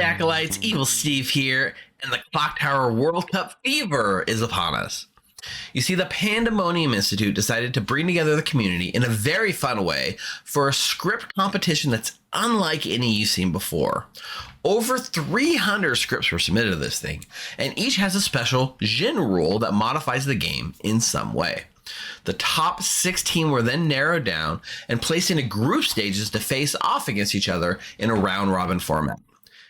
Acolytes, Evil Steve here, and the Clocktower World Cup fever is upon us. You see, the Pandemonium Institute decided to bring together the community in a very fun way for a script competition that's unlike any you've seen before. Over 300 scripts were submitted to this thing, and each has a special Jin rule that modifies the game in some way. The top 16 were then narrowed down and placed into group stages to face off against each other in a round-robin format.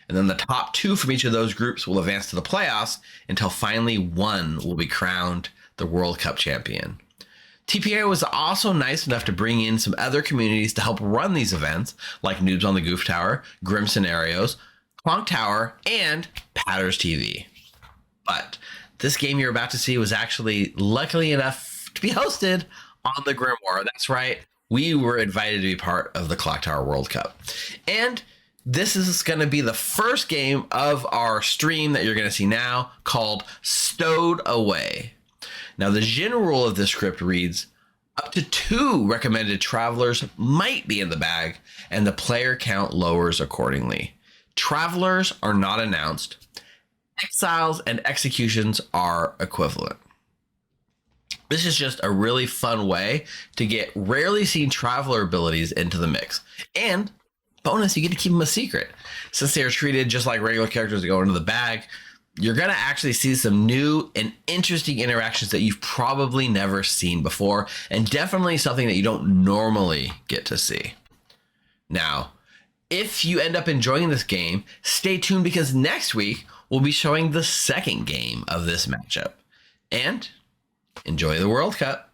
And then the top 2 from each of those groups will advance to the playoffs until finally one will be crowned the World Cup champion. TPA was also nice enough to bring in some other communities to help run these events, like Noobs on the Goof Tower, Grim Scenarios, Clocktower, and Patters TV. But this game you're about to see was actually luckily enough to be hosted on the Grimoire. That's right, we were invited to be part of the Clocktower World Cup. And this is going to be the first game of our stream that you're going to see now, called Stowed Away. Now, the general rule of this script reads, up to 2 recommended travelers might be in the bag, and the player count lowers accordingly. Travelers are not announced. Exiles and executions are equivalent. This is just a really fun way to get rarely seen traveler abilities into the mix. And bonus, you get to keep them a secret. Since they are treated just like regular characters that go into the bag, you're going to actually see some new and interesting interactions that you've probably never seen before, and definitely something that you don't normally get to see. Now, if you end up enjoying this game, stay tuned, because next week we'll be showing the second game of this matchup. And enjoy the World Cup.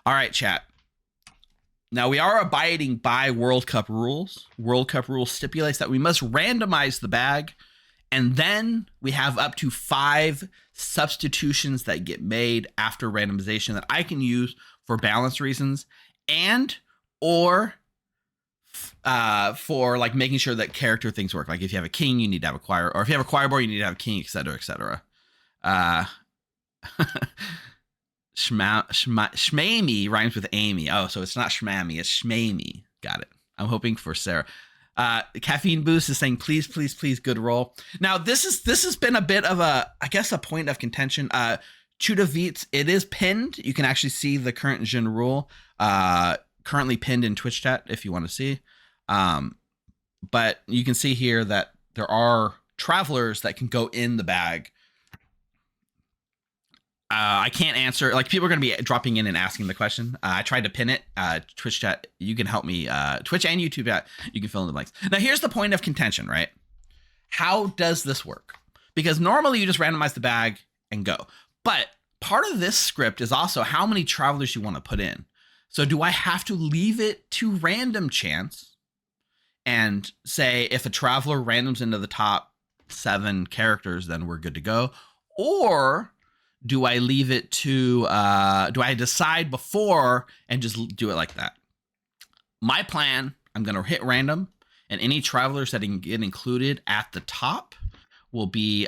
All right, chat. Now, we are abiding by World Cup rules. World Cup rules stipulates that we must randomize the bag, and then we have up to 5 substitutions that get made after randomization that I can use for balance reasons, and or for like making sure that character things work. Like if you have a king, you need to have a choir, or if you have a choir boy, you need to have a king, etc., etc. Shmammy rhymes with Amy. Oh, so it's not Shmammy, it's Shmammy. Got it. I'm hoping for Sarah. CaffeineBoost is saying, please, please, please, good roll. Now, this has been a bit of a point of contention. Chudavits, it is pinned. You can actually see the current Jin rule currently pinned in Twitch chat if you want to see. But you can see here that there are travelers that can go in the bag. I can't answer, like people are going to be dropping in and asking the question. I tried to pin it. Twitch chat, you can help me. Twitch and YouTube chat, you can fill in the blanks. Now, here's the point of contention, right? How does this work? Because normally you just randomize the bag and go. But part of this script is also how many travelers you want to put in. So do I have to leave it to random chance and say if a traveler randoms into the top 7 characters, then we're good to go? Or do I leave it to, do I decide before and just do it like that? My plan, I'm going to hit random, and any travelers that get included at the top will be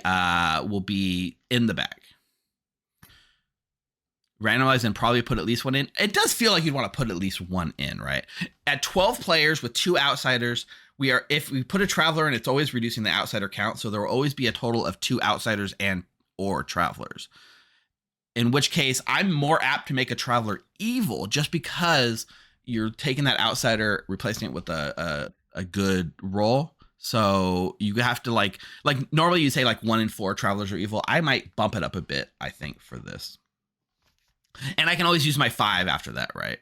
in the bag. Randomize and probably put at least 1 in. It does feel like you'd want to put at least 1 in, right? At 12 players with 2 outsiders, if we put a traveler in, it's always reducing the outsider count. So there will always be a total of 2 outsiders and or travelers. In which case, I'm more apt to make a traveler evil just because you're taking that outsider, replacing it with a good roll. So you have to like normally you say like 1 in 4 travelers are evil. I might bump it up a bit, I think, for this. And I can always use my 5 after that, right?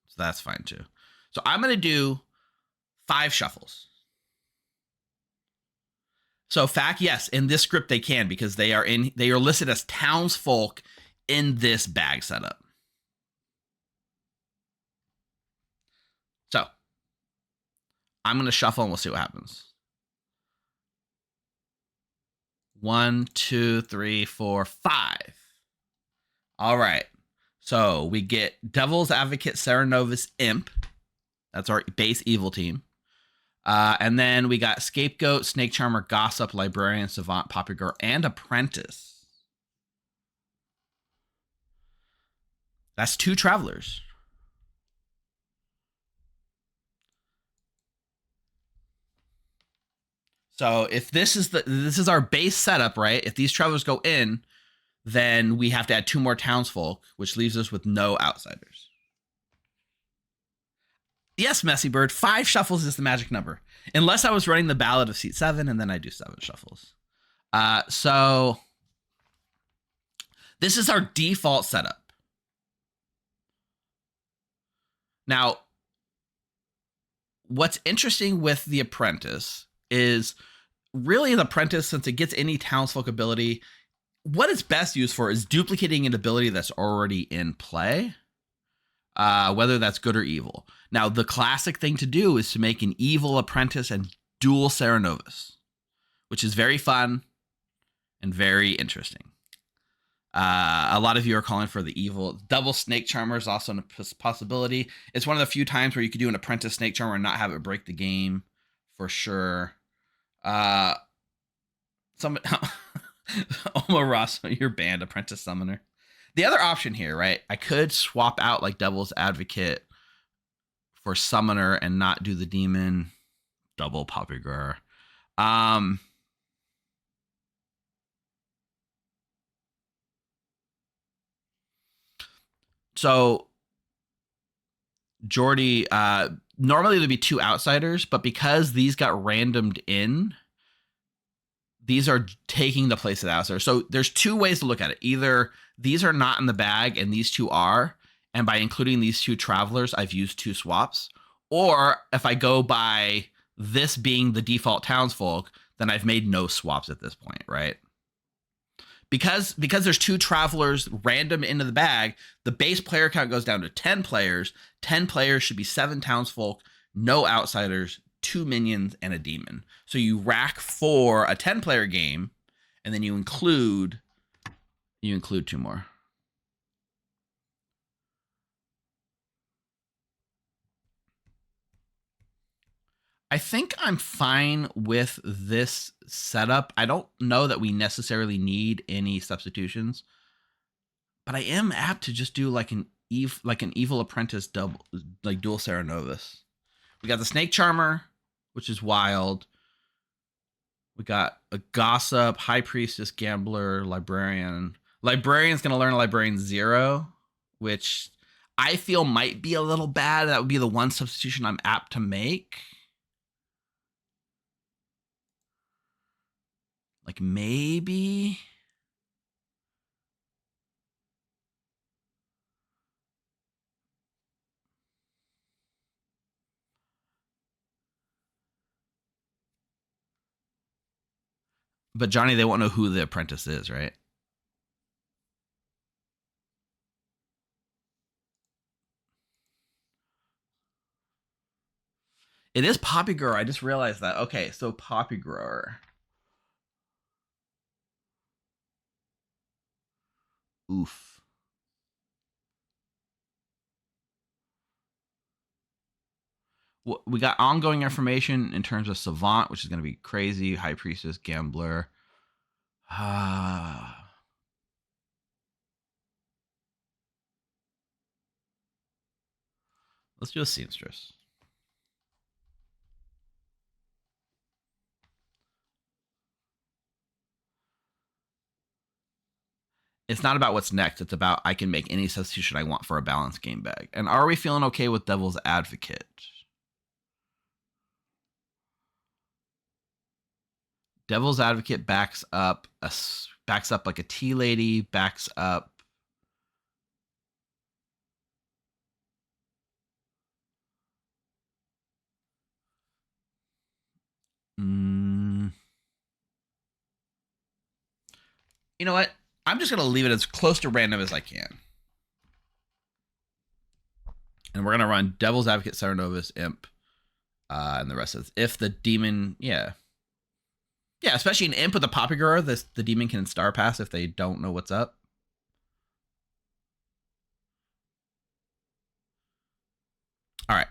So that's fine too. So I'm going to do 5 shuffles. So fact, yes, in this script they can because they are listed as townsfolk in this bag setup. So I'm gonna shuffle and we'll see what happens. 1, 2, 3, 4, 5. All right. So we get Devil's Advocate, Cerenovis, Imp. That's our base evil team. And then we got Scapegoat, Snake Charmer, Gossip, Librarian, Savant, Poppy Girl, and Apprentice. That's 2 Travelers. So if this is our base setup, right? If these Travelers go in, then we have to add 2 more townsfolk, which leaves us with no outsiders. Yes, Messy Bird, 5 shuffles is the magic number. Unless I was running the Ballad of Seat 7, and then I do 7 shuffles. So this is our default setup. Now, what's interesting with the Apprentice is really the Apprentice, since it gets any townsfolk ability, what it's best used for is duplicating an ability that's already in play, whether that's good or evil. Now, the classic thing to do is to make an evil Apprentice and dual Cerenovis, which is very fun and very interesting. A lot of you are calling for the evil. Double Snake Charmer is also a possibility. It's one of the few times where you could do an Apprentice Snake Charmer and not have it break the game, for sure. Omarosa, your banned, Apprentice Summoner. The other option here, right? I could swap out like Devil's Advocate for Summoner and not do the Demon. Double Poppy Girl. So Jordy, normally there'd be 2 outsiders, but because these got randomed in, these are taking the place of the outsider. So there's 2 ways to look at it. Either these are not in the bag and these 2 are, and by including these 2 Travelers, I've used 2 swaps. Or if I go by this being the default townsfolk, then I've made no swaps at this point, right? Because there's 2 Travelers random into the bag, the base player count goes down to 10 players. 10 players should be 7 townsfolk, no outsiders, 2 minions, and a demon. So you rack for a 10-player game, and then you include 2 more. I think I'm fine with this setup. I don't know that we necessarily need any substitutions, but I am apt to just do like an evil Apprentice double, like dual Cerenovis. We got the Snake Charmer, which is wild. We got a Gossip, High Priestess, Gambler, Librarian. Librarian's gonna learn a Librarian 0, which I feel might be a little bad. That would be the one substitution I'm apt to make. Like maybe. But Johnny, they won't know who the Apprentice is, right? It is Poppy Grower. I just realized that. Okay, so Poppy Grower. Oof. We got ongoing information in terms of Savant, which is going to be crazy. High Priestess, Gambler. Let's do a Seamstress. It's not about what's next. It's about I can make any substitution I want for a balanced game bag. And are we feeling okay with Devil's Advocate? Devil's Advocate backs up like a tea lady, backs up. You know what? I'm just gonna leave it as close to random as I can. And we're gonna run Devil's Advocate, Cerenovis, Imp, and the rest of this. If the demon, yeah, especially an Imp with a Poppygura, the demon can Star Pass if they don't know what's up. All right.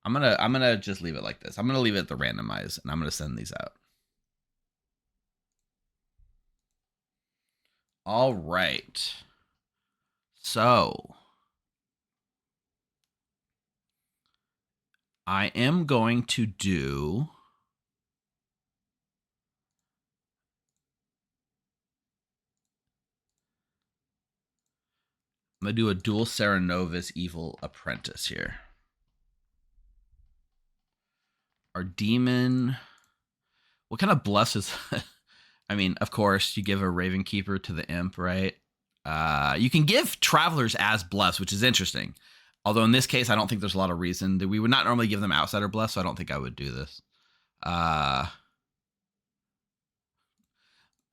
I'm gonna just leave it like this. I'm gonna leave it at the randomize, and I'm gonna send these out. All right. So I am going to do. I'm gonna do a dual Cerenovis Evil Apprentice here. Our demon. What kind of bless is? I mean, of course, you give a Raven Keeper to the Imp, right? You can give Travelers as bless, which is interesting. Although in this case, I don't think there's a lot of reason that we would not normally give them Outsider bless, so I don't think I would do this.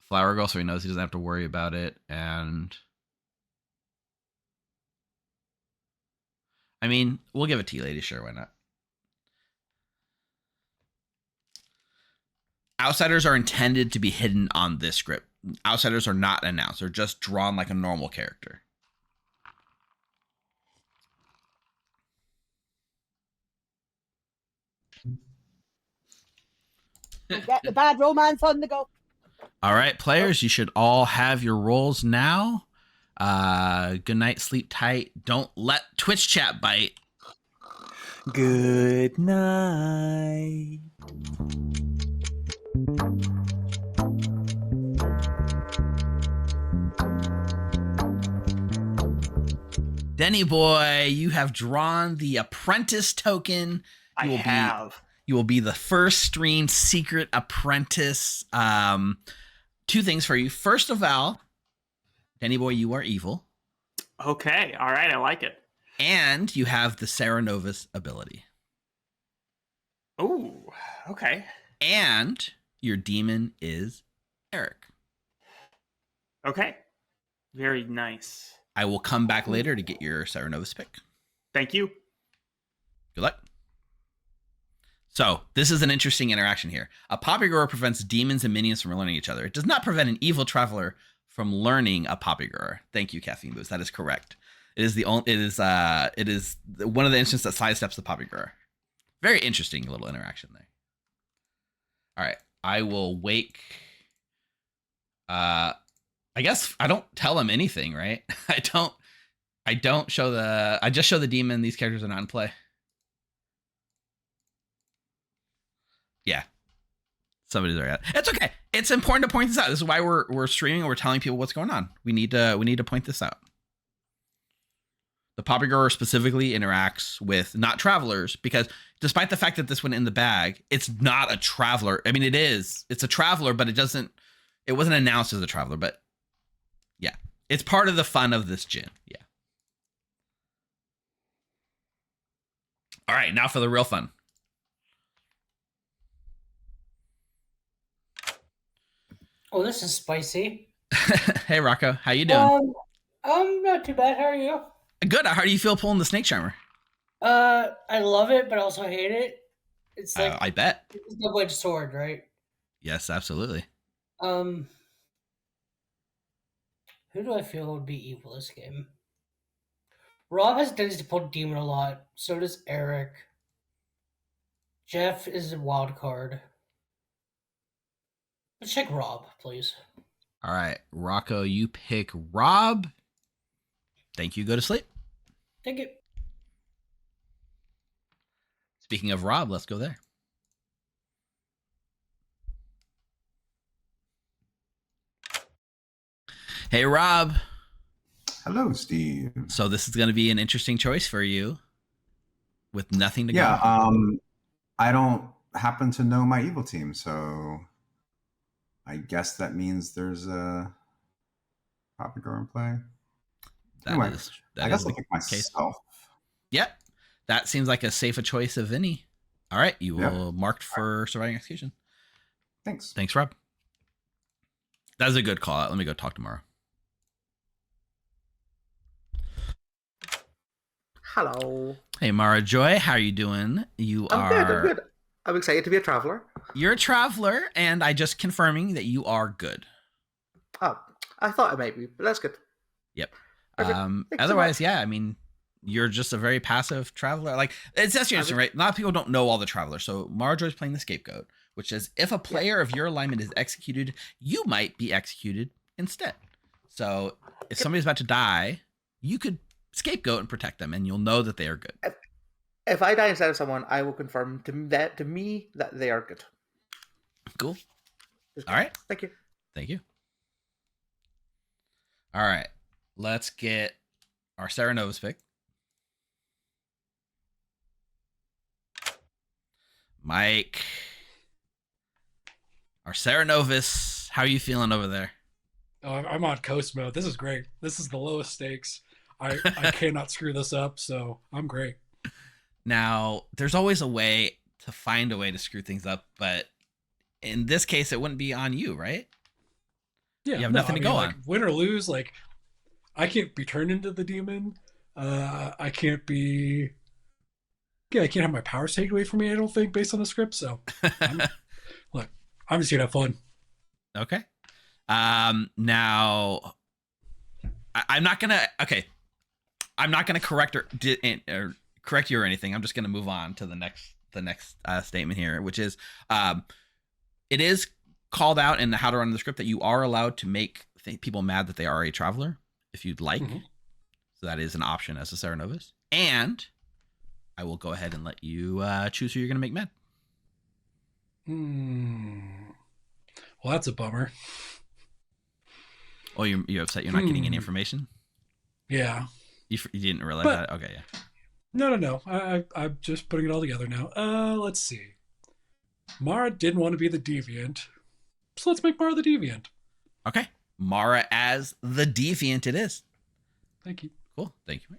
Flower Girl, so he knows he doesn't have to worry about it, and I mean, we'll give a Tea Lady, sure, why not? Outsiders are intended to be hidden on this script. Outsiders are not announced. They're just drawn like a normal character. Get the bad romance on the go. All right, players, you should all have your roles now. Good night, sleep tight. Don't let Twitch chat bite. Good night. Denny boy, you have drawn the apprentice token. You will be the first streamed secret apprentice. Two things for you. First of all, Denny boy, you are evil. Okay. All right. I like it. And you have the Cerenovis ability. Ooh. Okay. And your demon is Eric. Okay. Very nice. I will come back later to get your Cerenovis pick. Thank you. Good luck. So, this is an interesting interaction here. A Poppygura prevents demons and minions from learning each other. It does not prevent an evil traveler from learning a Poppygura. Thank you, CaffeineBoost. That is correct. It is one of the instances that sidesteps the Poppygura. Very interesting little interaction there. All right, I will wake. I guess I don't tell him anything, right? I don't show the. I just show the demon. These characters are not in play. Yeah, somebody's already. It's okay. It's important to point this out. This is why we're streaming and we're telling people what's going on. We need to point this out. The Poppygura specifically interacts with not travelers because despite the fact that this went in the bag, it's not a traveler. I mean, it is. It's a traveler, but it wasn't announced as a traveler. But yeah, it's part of the fun of this gin. Yeah. All right, now for the real fun. Oh, this is spicy. Hey, Rocco, how you doing? Not too bad. How are you? Good. How do you feel pulling the snake charmer? I love it, but I also hate it. It's like I bet. it's a double-edged sword, right? Yes, absolutely. Who do I feel would be evil this game? Rob has a tendency to pull demon a lot. So does Eric. Jeff is a wild card. Let's check Rob, please. All right, Rocco, you pick Rob. Thank you. Go to sleep. Thank you. Speaking of Rob, let's go there. Hey, Rob. Hello, Steve. So this is going to be an interesting choice for you with nothing to go. Yeah, I don't happen to know my evil team, so I guess that means there's a Poppygirl in play. That Anyway, is I guess the I'll pick case. myself. Yep. That seems like as safe a choice of any. All right. You Yep. will marked for surviving execution. Thanks. Thanks, Rob. That was a good call out. Let me go talk to Mara. Hello. Hey, Mara Joy. How are you doing? I'm good. I'm good. I'm excited to be a traveler. You're a traveler, and I just confirming that you are good. Oh, I thought I might be, but that's good. Yep. Perfect. Thanks so Otherwise, much. yeah, I mean, you're just a very passive traveler. Like, it's that's interesting, right? A lot of people don't know all the travelers. So Mara Joy's playing the scapegoat, which says if a player of your alignment is executed, you might be executed instead. So if somebody's about to die, you could scapegoat and protect them, and you'll know that they are good. If I die instead of someone, I will confirm to me that they are good. Cool. All right. Thank you. Thank you. All right. Let's get our Cerenovi's pick. Mike. Our Cerenovis. How are you feeling over there? Oh, I'm on coast mode. This is great. This is the lowest stakes. I cannot screw this up, so I'm great. Now, there's always a way to find a way to screw things up, but in this case, it wouldn't be on you, right? Yeah, You have nothing to go like, on. Win or lose, like I can't be turned into the demon. I can't be. Yeah, I can't have my powers taken away from me. I don't think, based on the script. So, look, I'm just here to have fun. Okay. Now, I'm not gonna. Okay, I'm not gonna correct or correct you or anything. I'm just gonna move on to the next statement here, which is, it is called out in how to run the script that you are allowed to make people mad that they are a traveler if you'd like. Mm-hmm. So that is an option as a Cerenovis. And I will go ahead and let you choose who you're going to make mad. Well, that's a bummer. Oh, you're upset you're not getting any information? Yeah. You didn't realize that? Okay, yeah. No. I'm just putting it all together now. Let's see. Mara didn't want to be the deviant, so let's make Mara the deviant. Okay. Mara as the deviant it is. Thank you. Cool. Thank you.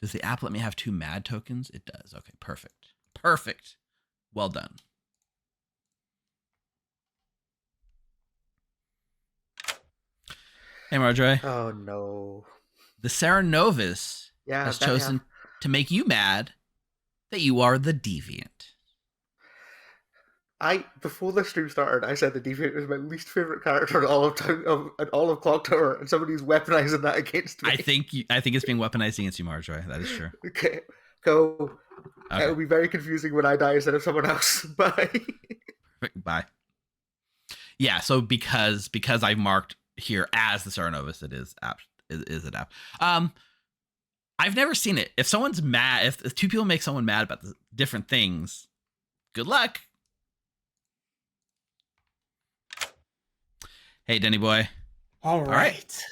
Does the app let me have 2 mad tokens? It does. Okay, perfect. Perfect. Well done. Hey, Marjorie. Oh no. The Cerenovis Yeah, has that chosen to make you mad that you are the deviant. Before the stream started, I said the deviant was my least favorite character in all of Clocktower, and somebody's weaponizing that against me. I think it's being weaponized against you, Marjorie. That is true. Okay, go. Okay. It'll be very confusing when I die instead of someone else. Bye. Bye. Yeah. So because I marked here as the Cerenovis, it is app. Is it app? I've never seen it. If someone's mad, if 2 people make someone mad about the different things, good luck. Hey, Denny boy. All right.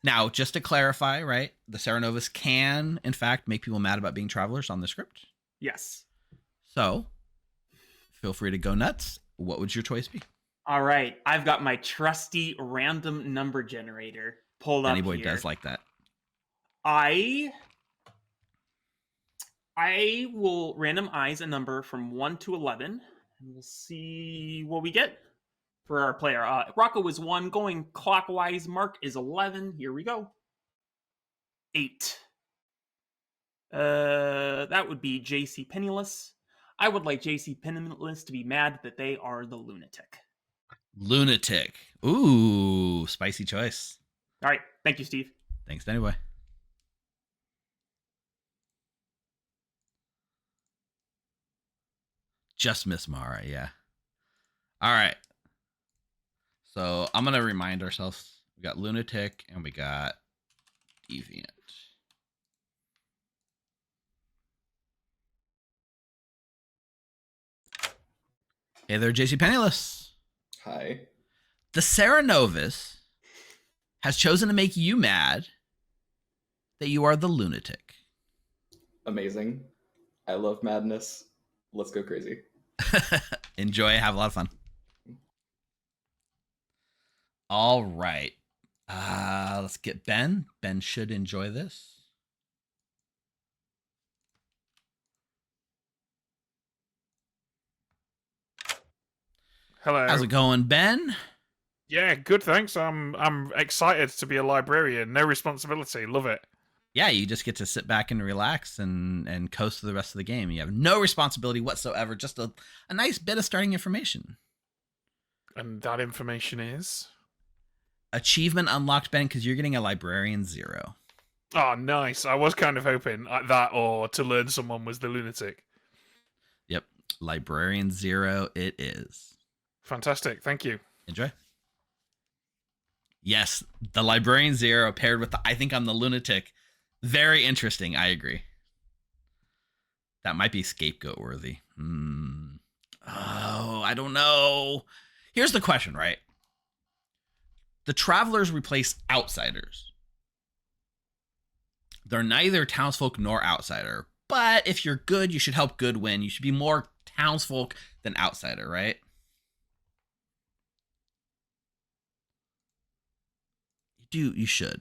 Now, just to clarify, right? The Cerenovis can, in fact, make people mad about being travelers on the script. Yes. So, feel free to go nuts. What would your choice be? All right. I've got my trusty random number generator pulled up Denny boy here. does like that. I will randomize a number from 1 to 11, and we'll see what we get for our player. Rocco is 1, going clockwise. Mark is 11. Here we go. 8. That would be JC Penniless. I would like JC Penniless to be mad that they are the lunatic. Lunatic. Ooh, spicy choice. All right. Thank you, Steve. Thanks, Denny boy. Just Miss Mara, yeah. All right. So I'm gonna remind ourselves. We got lunatic and we got deviant. Hey there, JC Penniless. Hi. The Cerenovis has chosen to make you mad that you are the lunatic. Amazing. I love madness. Let's go crazy. Enjoy. Have a lot of fun. All right. Let's get Ben. Ben should enjoy this. Hello. How's it going, Ben? Yeah, good. Thanks. I'm excited to be a librarian. No responsibility. Love it. Yeah, you just get to sit back and relax and coast through the rest of the game. You have no responsibility whatsoever. Just a nice bit of starting information. And that information is. Achievement unlocked, Ben, because you're getting a librarian 0. Oh, nice. I was kind of hoping that or to learn someone was the lunatic. Yep, librarian 0 it is. Fantastic. Thank you. Enjoy. Yes, the librarian 0 paired with the I think I'm the lunatic. Very interesting. I agree. That might be scapegoat worthy. Oh, I don't know. Here's the question, right? The travelers replace outsiders. They're neither townsfolk nor outsider. But if you're good, you should help good win. You should be more townsfolk than outsider, right? You should.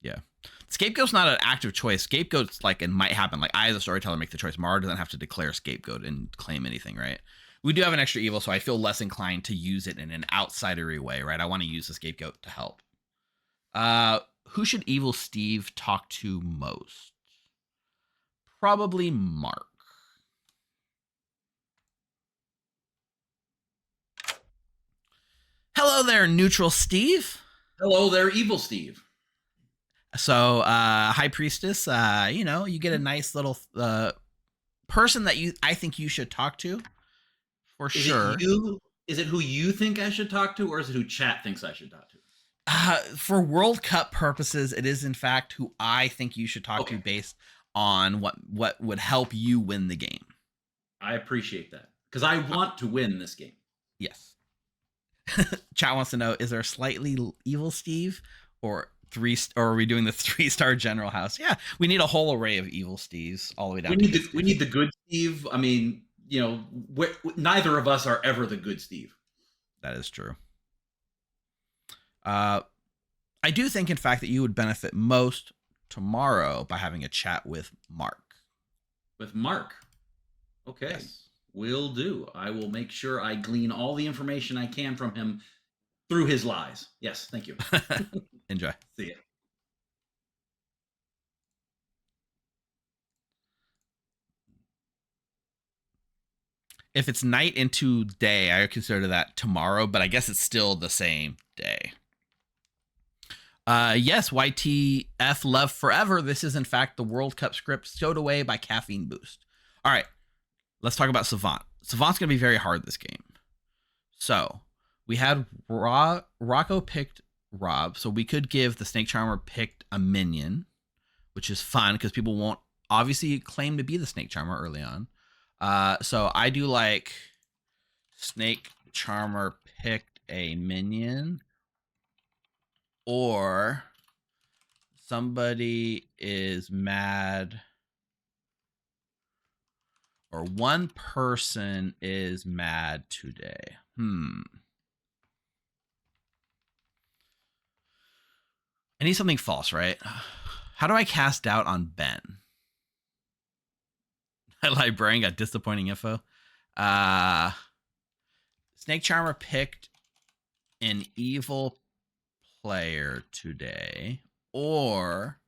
Yeah. Scapegoat's not an active choice. Scapegoat's like, it might happen. Like, I, as a storyteller, make the choice. Mara doesn't have to declare scapegoat and claim anything, right? We do have an extra evil, so I feel less inclined to use it in an outsidery way, right? I want to use the scapegoat to help. Who should Evil Steve talk to most? Probably Mark. Hello there, Neutral Steve. Hello there, Evil Steve. So, High Priestess, you get a nice little person that I think you should talk to, for sure. Is it who you think I should talk to, or is it who chat thinks I should talk to? For World Cup purposes, it is in fact who I think you should talk to based on what would help you win the game. I appreciate that, because I want to win this game. Yes. Chat wants to know, is there a slightly evil Steve or are we doing the 3-star general house? Yeah, we need a whole array of evil Steves all the way down. We need the good Steve. I mean, neither of us are ever the good Steve. That is true. I do think, in fact, that you would benefit most tomorrow by having a chat with Mark. With Mark? Okay. Yes. Will do. I will make sure I glean all the information I can from him through his lies. Yes, thank you. Enjoy. See ya. If it's night into day, I consider that tomorrow, but I guess it's still the same day. Yes, YTF Love Forever. This is, in fact, the World Cup script stowed away by CaffeineBoost. All right, let's talk about Savant. Savant's going to be very hard this game. So, we had Rocco picked Rob, so we could give the Snake Charmer picked a minion, which is fun because people won't obviously claim to be the Snake Charmer early on. So I do like Snake Charmer picked a minion, or somebody is mad, or one person is mad today. I need something false, right? How do I cast doubt on Ben? My librarian got disappointing info. Snake Charmer picked an evil player today, or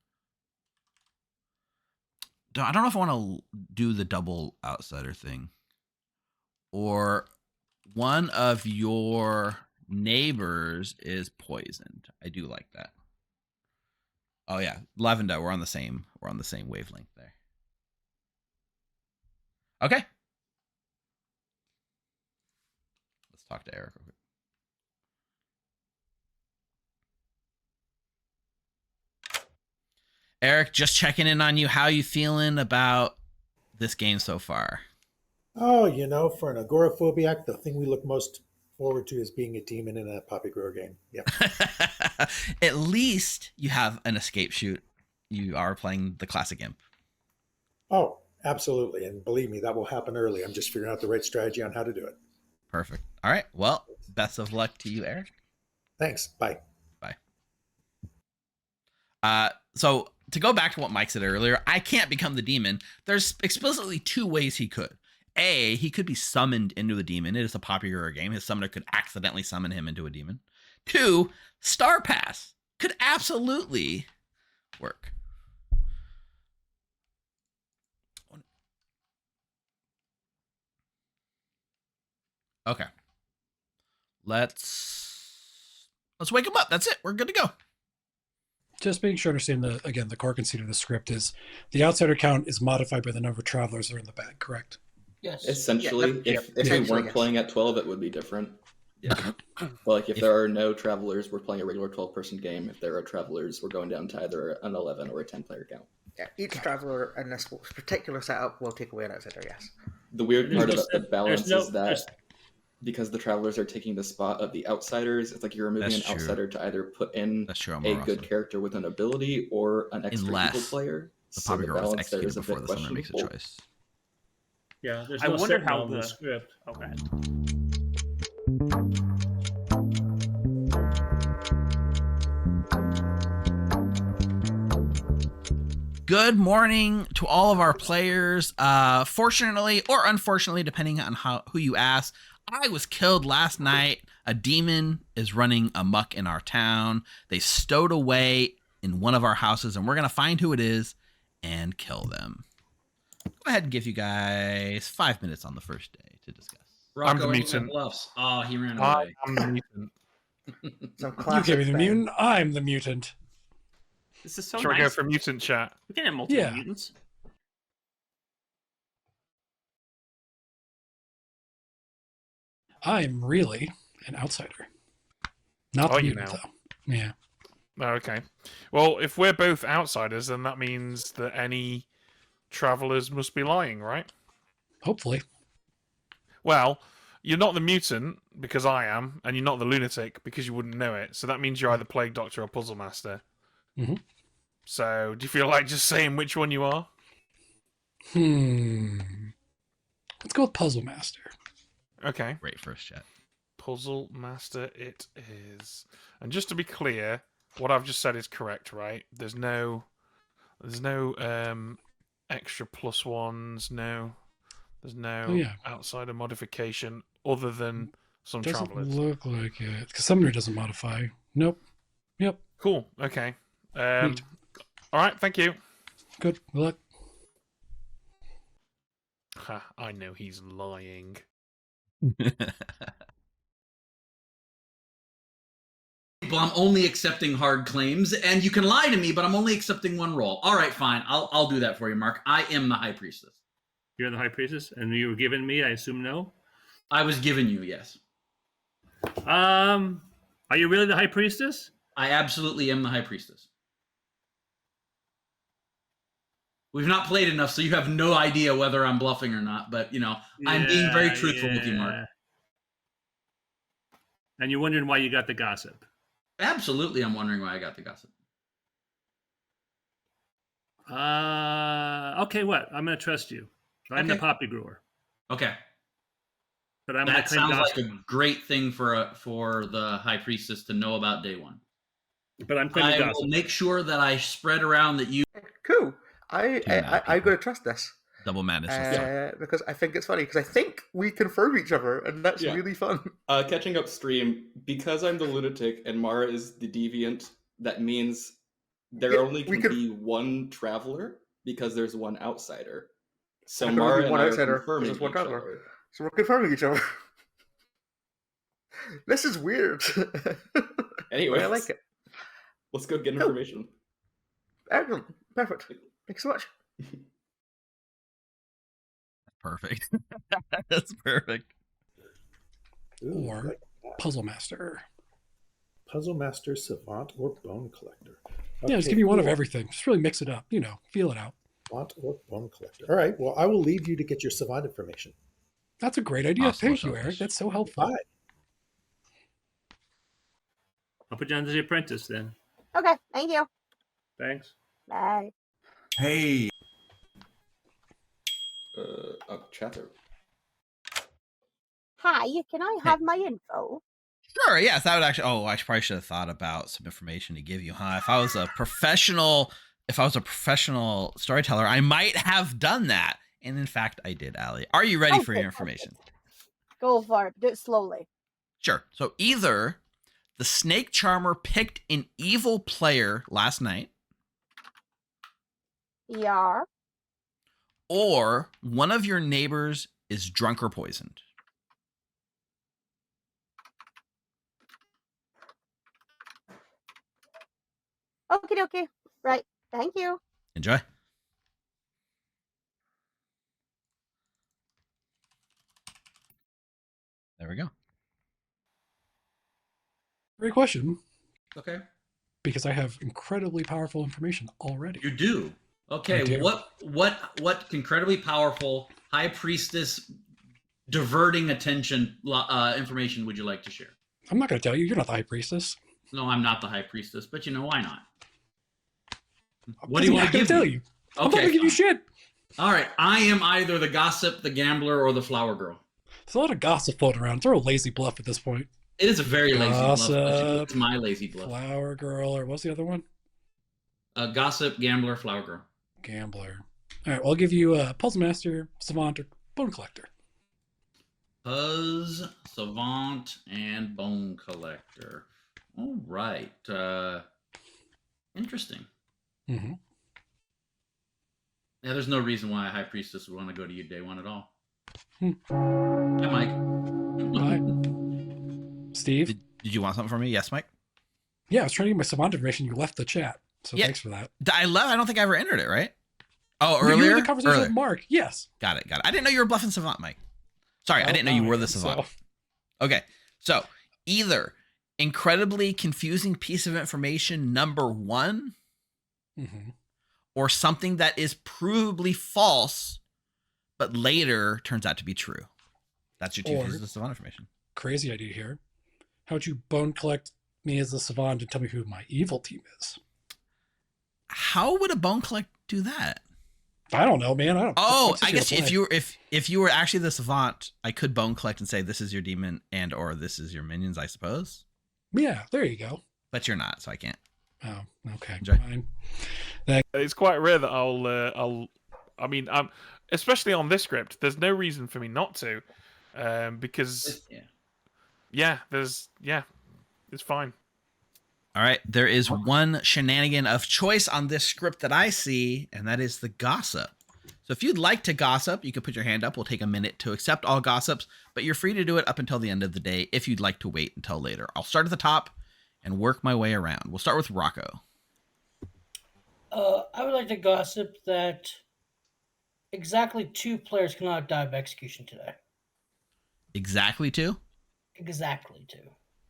I don't know if I want to do the double outsider thing, or one of your neighbors is poisoned. I do like that. Oh yeah, Lavender, we're on the same wavelength there. Okay. Let's talk to Eric real quick. Eric, just checking in on you. How you feeling about this game so far? Oh, for an agoraphobiac, the thing we look most forward to is being a demon in a poppy grower game. Yep. At least you have an escape shoot. You are playing the classic imp. Oh, absolutely. And believe me, that will happen early. I'm just figuring out the right strategy on how to do it. Perfect. All right. Well, best of luck to you, Eric. Thanks. Bye. So to go back to what Mike said earlier, I can't become the demon. There's explicitly two ways he could. A, he could be summoned into a demon. It is a popular game. His summoner could accidentally summon him into a demon. Two, Star Pass could absolutely work. Okay. Let's wake him up. That's it. We're good to go. Just making sure I understand the core conceit of the script is the outsider count is modified by the number of travelers that are in the bag, correct? Yes. Essentially, if we weren't playing at 12, it would be different. Yeah. But like if there are no travelers, we're playing a regular 12-person game. If there are travelers, we're going down to either an 11 or a 10-player count. Yeah, each traveler in this particular setup will take away an outsider, yes. The weird part There's about the balance no- is that because the travelers are taking the spot of the outsiders, it's like you're removing That's an true. outsider to either put in That's true. a good character with an ability or an extra evil Unless player. the So Poppy Girl is balance there executed is a before bit the summoner makes a questionable. choice. Yeah, there's I no wonder setting how on the script. Okay. Good morning to all of our players. Fortunately or unfortunately, depending on who you ask, I was killed last night. A demon is running amok in our town. They stowed away in one of our houses, and we're gonna find who it is and kill them. Go ahead and give you guys 5 minutes on the first day to discuss. I'm the Rocco, mutant. Bluffs. Oh, he ran I away. am the mutant. You gave me the mutant. I'm the mutant. This is so Shall we nice. go for mutant chat? We can have multiple Yeah. mutants. I'm really an outsider. Not Are the you mutant, now? though. Yeah. Oh, okay. Well, if we're both outsiders, then that means that any travelers must be lying, right? Hopefully. Well, you're not the mutant because I am, and you're not the lunatic because you wouldn't know it. So that means you're either Plague Doctor or Puzzle Master. Mm-hmm. So do you feel like just saying which one you are? Let's go with Puzzle Master. Okay. Great first chat. Puzzle Master it is. And just to be clear, what I've just said is correct, right? There's no extra plus ones, there's no outsider modification other than some Doesn't travelers. look like it. Because Summoner doesn't modify. Nope. Yep. Cool. Okay. Neat. All right. Thank you. Good luck. Ha, I know he's lying. People, I'm only accepting hard claims, and you can lie to me, but I'm only accepting one roll. All right, fine. I'll do that for you, Mark. I am the High Priestess. You're the High Priestess, and you were given me, I assume, no? I was given you, yes. Are you really the High Priestess? I absolutely am the High Priestess. We've not played enough, so you have no idea whether I'm bluffing or not, but, I'm being very truthful with you, Mark. And you're wondering why you got the gossip. Absolutely, I'm wondering why I got the gossip. Okay, what? I'm going to trust you. I'm the poppy grower. Okay. But I'm that gonna sounds gossip. like a great thing for the High Priestess to know about day one. But I'm claiming I gossip. will make sure that I spread around that you... Cool. I'm going to trust this. Double madness. Because I think it's funny, because I think we confirm each other, and that's really fun. Catching up stream, because I'm the lunatic and Mara is the deviant, that means there only can be one traveler because there's one outsider. So And there Mara only and one I are outsider, confirming there's one each traveler. other. So we're confirming each other. This is weird. Anyway, I like it. Let's go get information. Excellent. Perfect. Thanks so much. Perfect. That's perfect. Or Puzzle Master. Puzzle Master, Savant, or Bone Collector. Yeah, just give me one of everything. Just really mix it up. Feel it out. Savant or Bone Collector. All right. Well, I will leave you to get your Savant information. That's a great idea. Awesome, Thank you, Eric. That's so helpful. Bye. I'll put you on as the apprentice then. Okay, thank you. Thanks. Bye. Hey. Chatter. Hi, can I have my info? Sure, yes, that would actually. Oh, I probably should have thought about some information to give you, huh? If I was a professional storyteller, I might have done that. And in fact, I did, Allie. Are you ready for your information? Go for it. Do it slowly. Sure. So either the snake charmer picked an evil player last night, Yeah. or one of your neighbors is drunk or poisoned. Okay. Right. Thank you. Enjoy. There we go. Great question. Okay. Because I have incredibly powerful information already. You do. I Okay. do. What incredibly powerful high priestess diverting attention information would you like to share? I'm not going to tell you. You're not the high priestess. No, I'm not the high priestess, but why not? What do you I'm want not to going give to tell me? you. I'm not Okay. going to give you shit. All right. I am either the gossip, the gambler, or the flower girl. There's a lot of gossip floating around. Throw a lazy bluff at this point. It is a very lazy bluff. Gossip, It's my lazy bluff. Flower girl, or what's the other one? Gossip, gambler, flower girl. Gambler. All right, well, I'll give you a puzzle master, savant, or bone collector. Puzz, savant, and bone collector. All right. Interesting. Mm-hmm. Yeah, there's no reason why a high priestess would want to go to you day one at all. Hi, Mike. Steve? Did you want something from me? Yes, Mike? Yeah, I was trying to get my savant information. You left the chat, so Yeah. thanks for that. I don't think I ever entered it, right? Oh, You were in earlier? the conversation Earlier. with Mark. Yes. Got it. I didn't know you were bluffing savant, Mike. Sorry, I didn't know you were the savant. Okay, so either incredibly confusing piece of information number one, Mm-hmm. or something that is provably false, but later turns out to be true. That's your two pieces of savant information. Crazy idea here. How would you bone collect me as the savant and tell me who my evil team is? How would a bone collect do that? I don't know, man. I guess if you were actually the savant, I could bone collect and say this is your demon and or this is your minions, I suppose. Yeah, there you go. But you're not, so I can't. Oh, okay. Enjoy. Fine. It's quite rare that especially on this script, there's no reason for me not to, because it's fine. All right, there is one shenanigan of choice on this script that I see, and that is the gossip. So if you'd like to gossip, you can put your hand up. We'll take a minute to accept all gossips, but you're free to do it up until the end of the day if you'd like to wait until later. I'll start at the top and work my way around. We'll start with Rocco. I would like to gossip that exactly 2 players cannot die by execution today. Exactly 2? Exactly 2.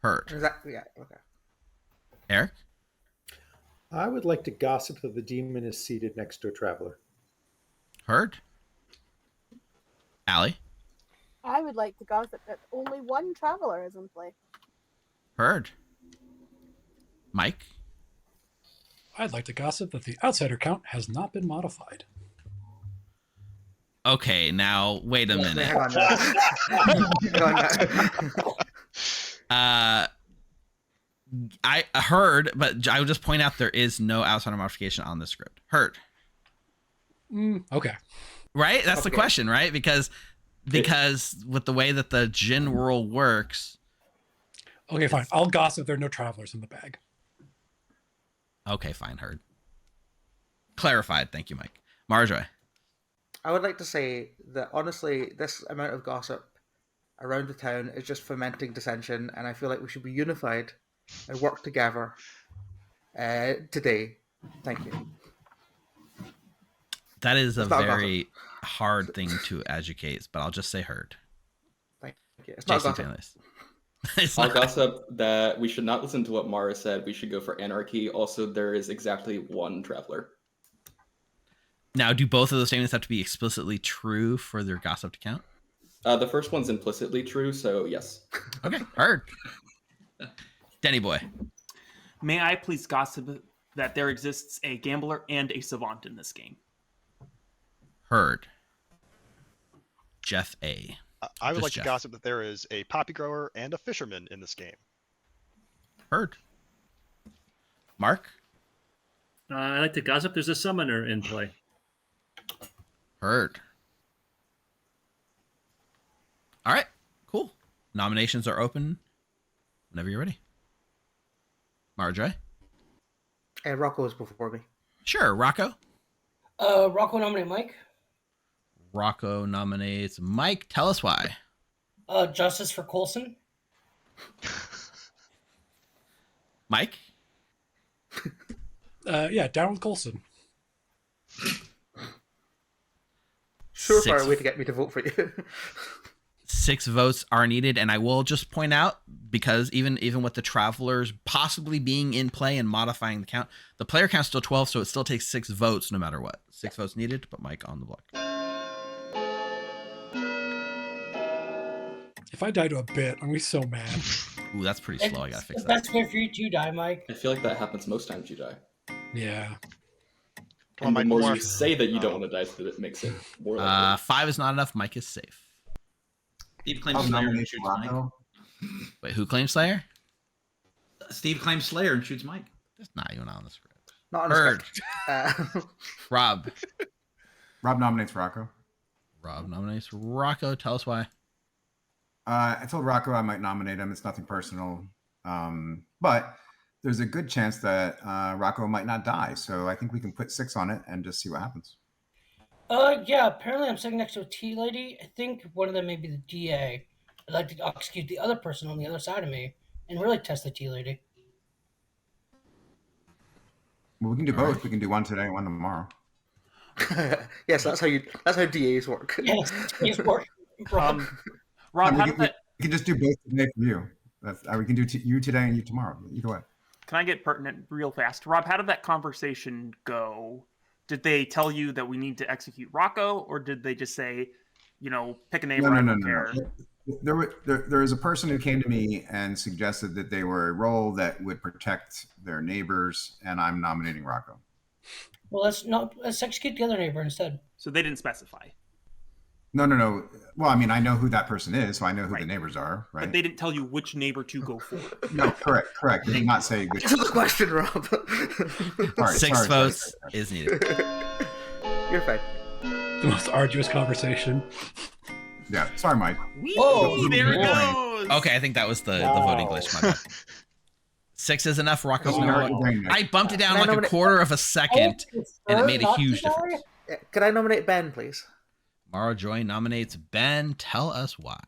Hurt. Exactly. Yeah. Okay. Eric? I would like to gossip that the demon is seated next to a traveler. Hurt. Allie? I would like to gossip that only one traveler is in play. Heard. Mike? I'd like to gossip that the outsider count has not been modified. Okay, now wait a minute. Hang on. I heard, but I would just point out there is no outsider modification on the script. Heard. Okay. Right? That's the question, right? Because with the way that the Jin world works. Okay, fine. I'll gossip there are no travelers in the bag. Okay, fine. Heard. Clarified. Thank you, Mike. Marjorie. I would like to say that honestly, this amount of gossip around the town is just fomenting dissension, and I feel like we should be unified and work together today. Thank you. That is a It's not very hard thing to educate, but I'll just say heard. Thank you. It's not Jason gossip. Painless. It's I'll not. gossip that we should not listen to what Mara said. We should go for anarchy. Also, there is exactly 1 traveler. Now, do both of those statements have to be explicitly true for their gossip to count? The first one's implicitly true, so yes. Okay, heard. Denny boy. May I please gossip that there exists a gambler and a savant in this game? Heard. Jeff A. I would Just like Jeff. to gossip that there is a poppy grower and a fisherman in this game. Heard. Mark? I like to gossip. There's a summoner in play. Heard. All right, cool. Nominations are open whenever you're ready. Marjorie? Rocco is before me. Sure, Rocco. Rocco nominate Mike. Rocco nominates Mike. Tell us why. Justice for Coulson. Mike? Yeah, down with Coulson. Surefire way to get me to vote for you. 6 votes are needed, and I will just point out, because even with the travelers possibly being in play and modifying the count, the player count's still 12, so it still takes 6 votes no matter what. 6 votes needed to put Mike on the block. If I die to a bit, I'm gonna be so mad. Ooh, that's pretty slow. I gotta fix that. That's way for you to die, Mike. I feel like that happens most times you die. Yeah. And the more you say that you don't want to die, so that it makes it more likely. 5 is not enough. Mike is safe. Steve claims Slayer and shoots Mike. Wait, who claims Slayer? Steve claims Slayer and shoots Mike. That's not even on the script. Not on the Heard. script. Rob. Rob nominates Rocco. Rob nominates Rocco. Tell us why. I told Rocco I might nominate him. It's nothing personal. But there's a good chance that Rocco might not die. So I think we can put 6 on it and just see what happens. Yeah, apparently I'm sitting next to a tea lady. I think one of them may be the DA. I'd like to execute the other person on the other side of me and really test the tea lady. Well, we can do both. We can do one today and one tomorrow. Yes, that's how DAs work. Yes, DAs work. Rob, we can just do both today for you. We can do you today and you tomorrow. Either way. Can I get pertinent real fast? Rob, how did that conversation go? Did they tell you that we need to execute Rocco, or did they just say, pick a name? No. There was a person who came to me and suggested that they were a role that would protect their neighbors, and I'm nominating Rocco. Well, let's execute the other neighbor instead. So they didn't specify. No. Well, I mean, I know who that person is, so I know who the neighbors are, right? But they didn't tell you which neighbor to go for. No, correct. They did not say which. Answer the question, Rob. Six votes is needed. You're fine. The most arduous conversation. Yeah, sorry, Mike. Whoa, there it goes. Okay, I think that was the voting glitch. My bad. 6 is enough. Rocco's I bumped it down like a quarter of a second, and it made a huge difference. Can I nominate Ben, please? Mara Joy nominates Ben. Tell us why.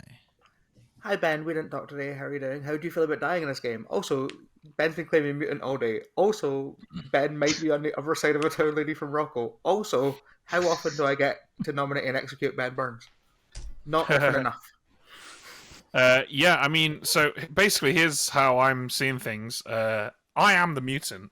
Hi, Ben. We didn't talk today. How are you doing? How do you feel about dying in this game? Also, Ben's been claiming mutant all day. Also, Ben might be on the other side of a town lady from Rocco. Also, how often do I get to nominate and execute Ben Burns? Not often enough. Yeah, I mean, so basically, here's how I'm seeing things. I am the mutant,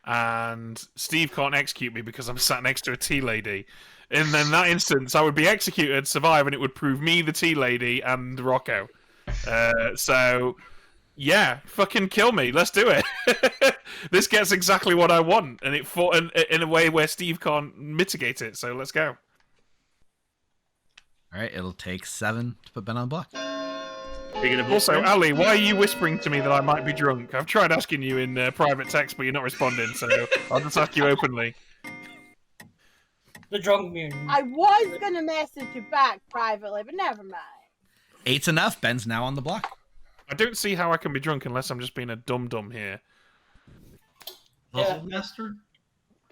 and Steve can't execute me because I'm sat next to a tea lady. And then that instance, I would be executed, survive, and it would prove me the tea lady and Rocco. So, yeah, fucking kill me. Let's do it. This gets exactly what I want, and it fought in a way where Steve can't mitigate it. So let's go. All right, it'll take 7 to put Ben on the block. Also, Ali, why are you whispering to me that I might be drunk? I've tried asking you in private text, but you're not responding, so I'll just ask you openly. The drunk mutant. I was going to message you back privately, but never mind. 8's enough. Ben's now on the block. I don't see how I can be drunk unless I'm just being a dum-dum here. Puzzle master?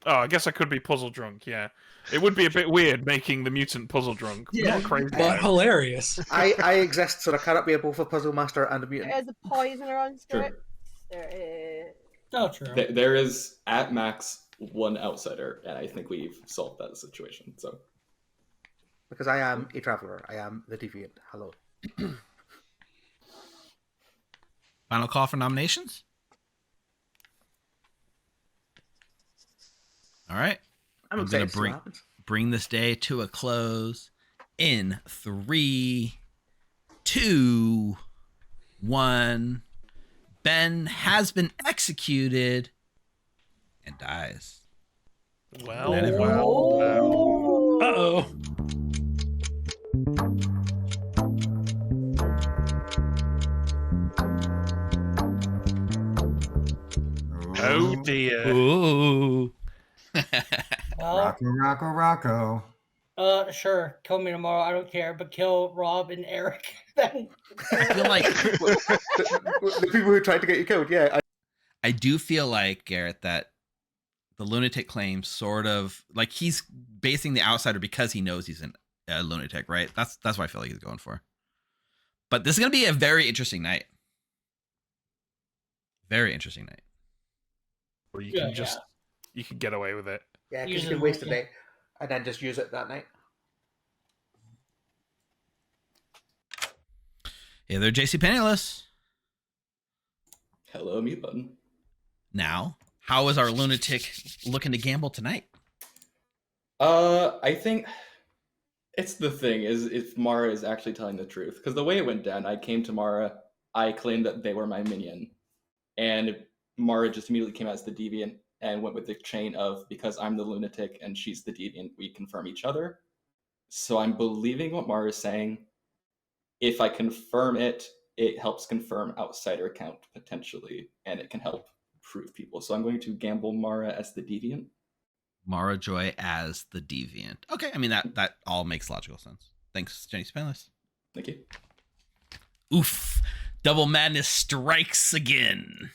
Oh, I guess I could be puzzle drunk, yeah. It would be a bit weird making the mutant puzzle drunk. Yeah. Not crazy. But hilarious. I exist, so there cannot be both a puzzle master and a mutant. There's a poisoner on script. Sure. There is. Oh, true. There is, at max, one outsider, and I think we've solved that situation. So, because I am a traveler. I am the deviant. Hello. Final call for nominations? All right. I'm going excited to bring this day to a close in 3, 2, 1. Ben has been executed and dies. Well, Uh-oh. dear. Ooh. Well, Rocco. sure. Kill me tomorrow. I don't care. But kill Rob and Eric. Then I feel like the people who tried to get you killed. Yeah, I do feel like, Garrett, that the lunatic claim sort of like he's basing the outsider because he knows he's a lunatic, right? That's what I feel like he's going for. But this is gonna be a very interesting night. Very interesting night. Or you can you can get away with it. Yeah, because Use you it can waste a again. day and then just use it that night. Hey there, JC Penniless. Hello, mute button. Now, how is our lunatic looking to gamble tonight? I think it's the thing is if Mara is actually telling the truth. Because the way it went down, I came to Mara, I claimed that they were my minion. And Mara just immediately came out as the deviant and went with the chain of, because I'm the lunatic and she's the deviant, we confirm each other. So I'm believing what Mara is saying. If I confirm it, it helps confirm outsider count potentially, and it can help prove people. So I'm going to gamble Mara as the deviant. Mara Joy as the deviant. Okay, I mean that all makes logical sense. Thanks, Jenny Spanless. Thank you. Oof. Double madness strikes again.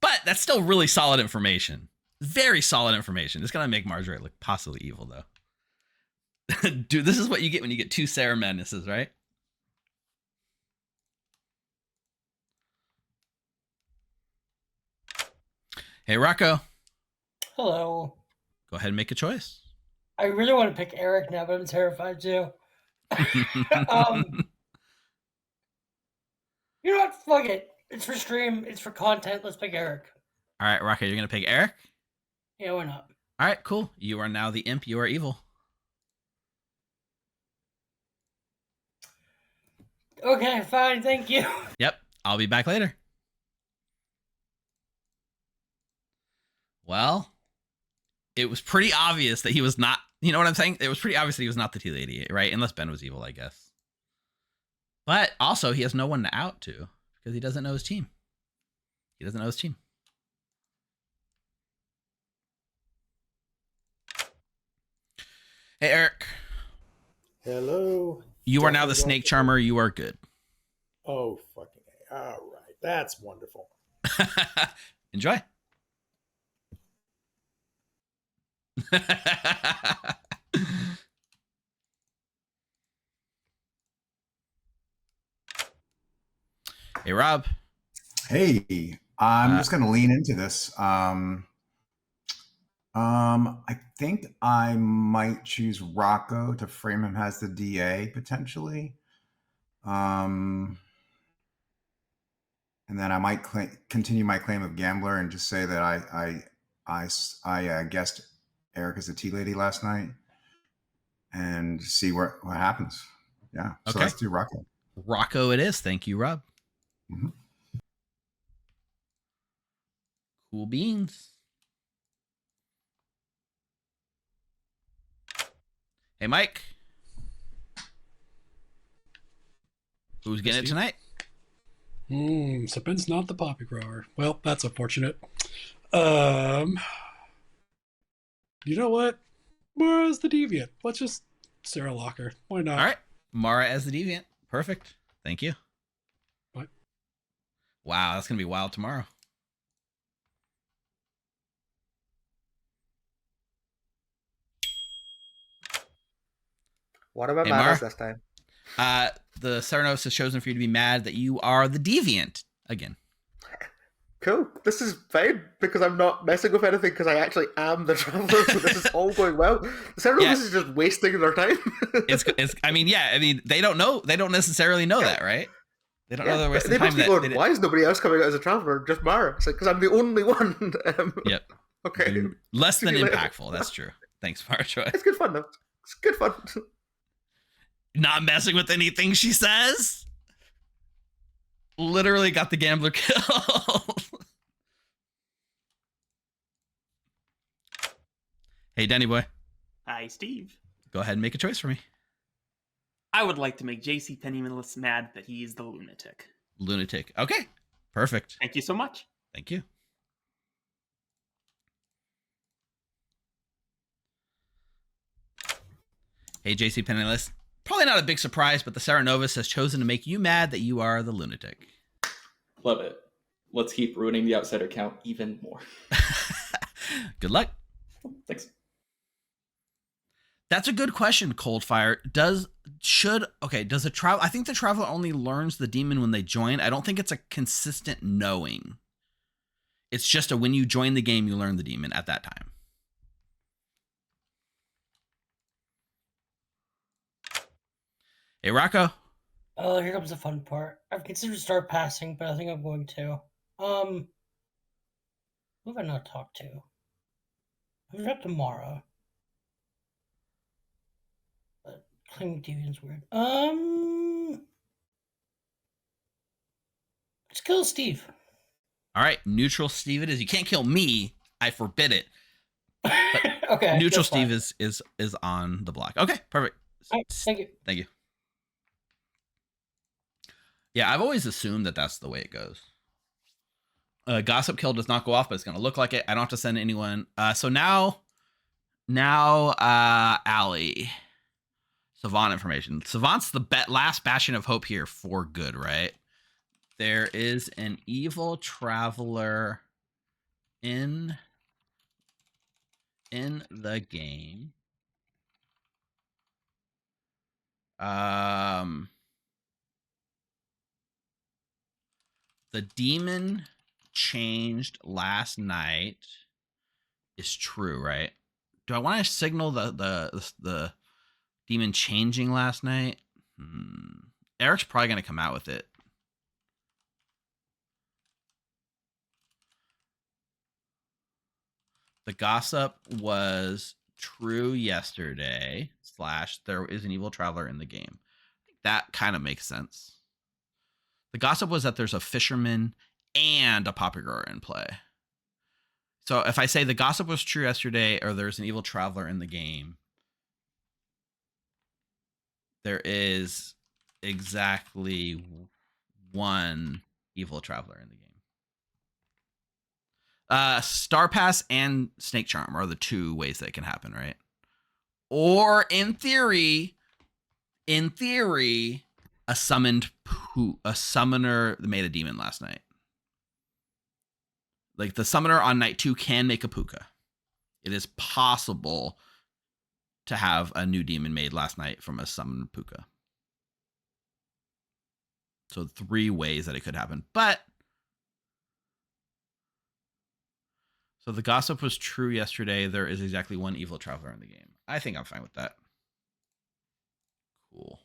But that's still really solid information. Very solid information. It's gonna make Marjorie look possibly evil though. Dude, this is what you get when you get two Sarah Madnesses, right? Hey, Rocco. hello. Go ahead and make a choice. I really want to pick Eric now, but I'm terrified too. You know what? Fuck it. It's for stream. It's for content. Let's pick Eric. All right, Rocco, you're going to pick Eric? Yeah, why not? All right, cool. You are now the imp. You are evil. Okay, fine. Thank you. Yep. I'll be back later. Well, it was pretty obvious that he was not, you know what I'm saying? It was pretty obvious that he was not the tea lady, right? Unless Ben was evil, I guess. But also, he has no one to out to because he doesn't know his team. He doesn't know his team. Hey, Eric. Hello. You are now the snake charmer. You are good. Oh, fucking A. All right. That's wonderful. Enjoy. Hey, Rob. Hey, I'm just going to lean into this. I think I might choose Rocco to frame him as the DA potentially. And then I might continue my claim of gambler and just say that I guessed Eric as a tea lady last night and see what happens. Yeah. So Okay. let's do Rocco. Rocco it is. Thank you, Rob. Mm-hmm. Cool beans. Hey, Mike. Who's getting it tonight? So Ben's not the poppy grower. Well, that's unfortunate. You know what? Mara's the deviant. Let's just Sarah Locker. Why not? All right. Mara as the deviant. Perfect. Thank you. What? Wow, that's going to be wild tomorrow. What about Hey, manners Mar? this time? The Cerenovi has chosen for you to be mad that you are the deviant again. Cool. This is fine because I'm not messing with anything because I actually am the traveler, so this is all going well. The Cerenovi is just wasting their time. I mean, they don't know. They don't necessarily know that, right? They don't know they're wasting They time. must be going, why is nobody else coming out as a traveler? Just Mara. It's like, because I'm the only one. Yep. Okay. Less than See you later. impactful. That's true. Thanks, Marjorie. It's good fun, though. It's good fun. Not messing with anything she says. Literally got the gambler kill. Hey, Denny boy. Hi, Steve. Go ahead and make a choice for me. I would like to make JC Penniless mad that he is the lunatic. Lunatic. Okay. Perfect. Thank you so much. Thank you. Hey, JC Penniless. Probably not a big surprise, but the Cerenovis has chosen to make you mad that you are the lunatic. Love it. Let's keep ruining the outsider count even more. Good luck. Thanks. That's a good question, Coldfire. Does a travel? I think the traveler only learns the demon when they join. I don't think it's a consistent knowing. It's just when you join the game, you learn the demon at that time. Hey, Rocco. Oh, here comes the fun part. I've considered start passing, but I think I'm going to. Who have I not talked to? I've talked to Mara. But claiming Deviant's weird. Let's kill Steve. All right, neutral Steve it is. You can't kill me. I forbid it. But Okay. neutral that's fine. Steve is on the block. Okay, perfect. All right, thank you. Thank you. Yeah, I've always assumed that that's the way it goes. Gossip kill does not go off, but it's going to look like it. I don't have to send anyone. So now, Allie. Savant information. Savant's the last bastion of hope here for good, right? There is an evil traveler in the game. The demon changed last night is true, right? Do I want to signal the demon changing last night? Eric's probably going to come out with it. The gossip was true yesterday, / there is an evil traveler in the game. I think that kind of makes sense. The gossip was that there's a fisherman and a poppy grower in play. So if I say the gossip was true yesterday or there's an evil traveler in the game, there is exactly one evil traveler in the game. Star Pass and Snake Charm are the two ways that it can happen, right? Or in theory, a summoner that made a demon last night. Like the summoner on night 2 can make a puka. It is possible to have a new demon made last night from a summoned puka. So 3 ways that it could happen. But so the gossip was true yesterday. There is exactly one evil traveler in the game. I think I'm fine with that. Cool.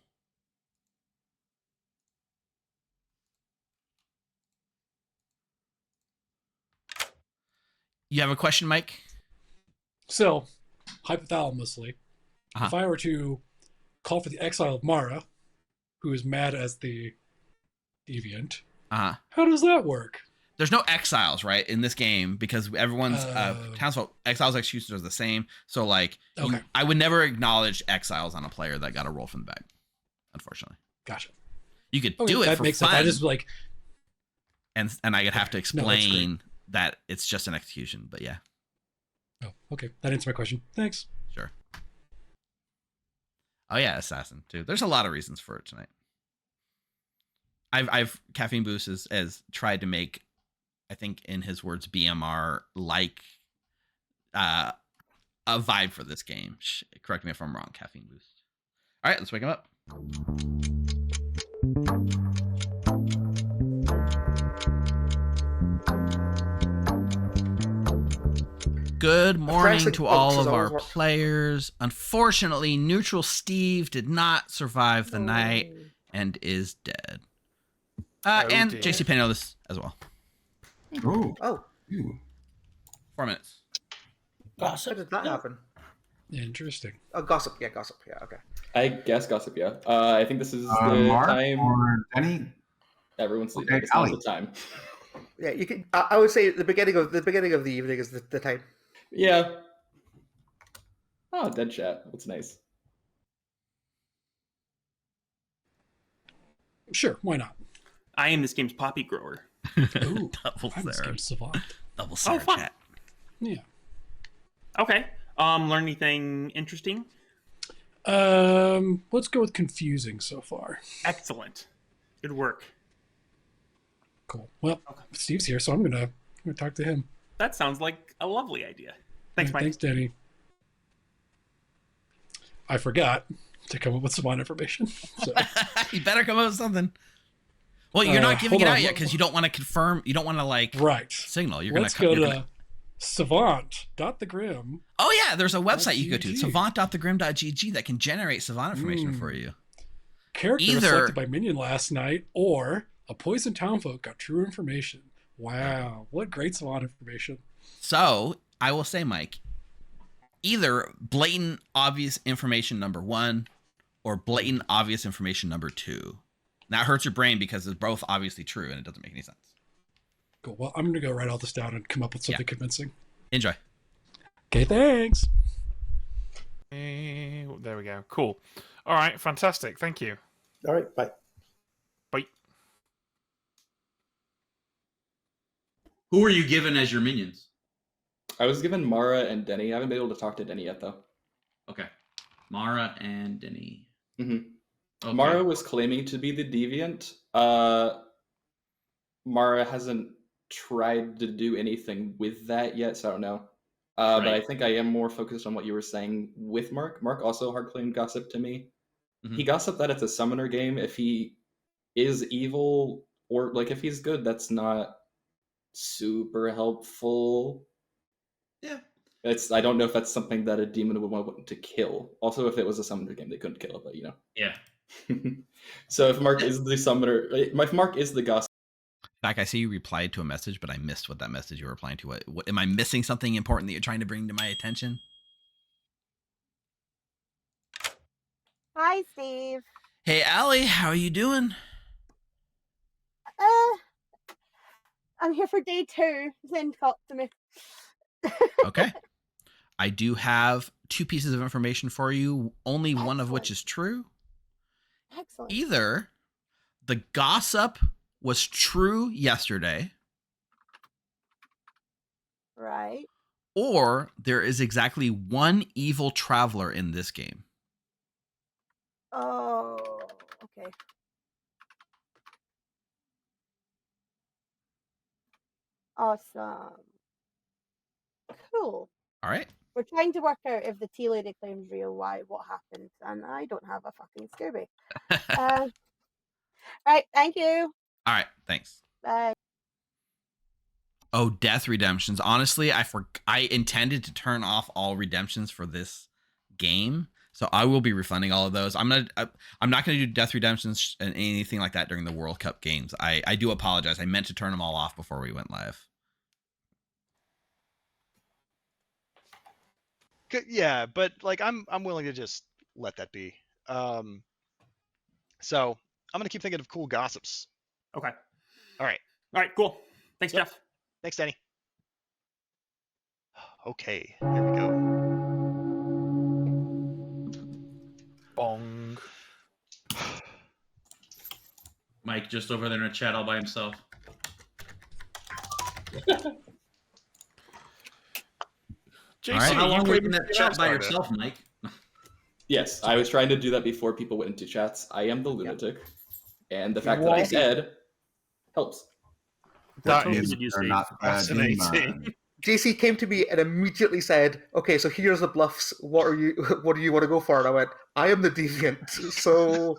You have a question, Mike? So, hypothalamously, if I were to call for the exile of Mara, who is mad as the deviant, how does that work? There's no exiles, right, in this game because everyone's townsfolk exiles executions are the same. So, like, I would never acknowledge exiles on a player that got a roll from the bag, unfortunately. Gotcha. You could do it that for makes fun. sense. I just like, and I would have to explain that it's just an execution, but yeah. Oh, okay. That answers my question. Thanks. Sure. Oh yeah, assassin too. There's a lot of reasons for it tonight. I've CaffeineBoost has tried to make, I think in his words, BMR like a vibe for this game. Correct me if I'm wrong, CaffeineBoost. All right, let's wake him up. Good morning to all of our players. Unfortunately, Neutral Steve did not survive the night and is dead. And JC Pano this as well. Oh. 4 minutes. Gossip? How did that happen? Interesting. Oh, gossip. Yeah, gossip. Yeah, okay. I guess gossip, yeah. I think this is the Mark time. Or Denny? Everyone's sleeping. Okay, It's not Ali. the time. Yeah, you can. I would say the beginning of the evening is the time. Yeah. Oh, dead chat. That's nice. Sure, why not? I am this game's poppy grower. Ooh, Double I'm this Sarah. game's savant. Double Sarah fun. chat. Yeah. Okay. Learn anything interesting? Let's go with confusing so far. Excellent. Good work. Cool. Well, Okay. Steve's here, so I'm gonna talk to him. That sounds like a lovely idea. Thanks, Yeah, Mike. thanks, Danny. I forgot to come up with some on information. So, You better come up with something. Well, you're not giving hold it on. out yet because you don't want to confirm. You don't want to like right. signal. You're Let's gonna go you're to gonna- savant.thegrim. Oh yeah, there's a website you go to, .gg. savant.thegrim.gg, that can generate savant information for you. Character was Either- selected by Minion last night, or a poisoned townfolk got true information. Wow, what great savant information. So I will say, Mike, either blatant obvious information number 1 or blatant obvious information number 2. That hurts your brain because it's both obviously true and it doesn't make any sense. Cool. Well, I'm gonna go write all this down and come up with something convincing. Enjoy. Okay, thanks. There we go. Cool. All right. Fantastic. Thank you. All right, bye. Bye. Who were you given as your minions? I was given Mara and Denny. I haven't been able to talk to Denny yet, though. Okay. Mara and Denny. Mm-hmm. Okay. Mara was claiming to be the deviant. Mara hasn't tried to do anything with that yet, so I don't know. But I think I am more focused on what you were saying with Mark. Mark also hard claimed gossip to me. Mhm. He gossiped that it's a summoner game. If he is evil, or like if he's good, that's not super helpful. Yeah. I don't know if that's something that a demon would want to kill. Also, if it was a summoner game, they couldn't kill it, but you know. Yeah. So if Mark is the summoner, if Mark is the gossip. In fact, I see you replied to a message, but I missed what that message you were replying to. What am I missing something important that you're trying to bring to my attention? Hi, Steve. Hey, Allie, how are you doing? I'm here for day 2. Then talk to me. Okay. I do have 2 pieces of information for you, only one of which is true. Excellent. Either the gossip was true yesterday, Right. or there is exactly one evil traveler in this game. Oh, okay. Awesome. Cool. All right. We're trying to work out if the tea lady claims real, what happened, and I don't have a fucking Scooby. Right, thank you. All right. Thanks. Bye. Oh, death redemptions. Honestly, I intended to turn off all redemptions for this game, so I will be refunding all of those. I'm not gonna do death redemptions and anything like that during the World Cup games. I do apologize. I meant to turn them all off before we went live. Yeah, but like I'm willing to just let that be. So I'm gonna keep thinking of cool gossips. Okay. All right. All right, cool. Thanks, Jeff. Thanks, Danny. Okay, here we go. Bong. Mike just over there in a chat all by himself. JC, All right. How long were you in that get chat by outside yourself, Mike? Yes, I was trying to do that before people went into chats. I am the lunatic, and the fact that Well, I said helps. That What is did you They're say? not bad fascinating. demon. JC came to me and immediately said, "Okay, so here's the bluffs. What do you want to go for?" And I went, "I am the deviant, so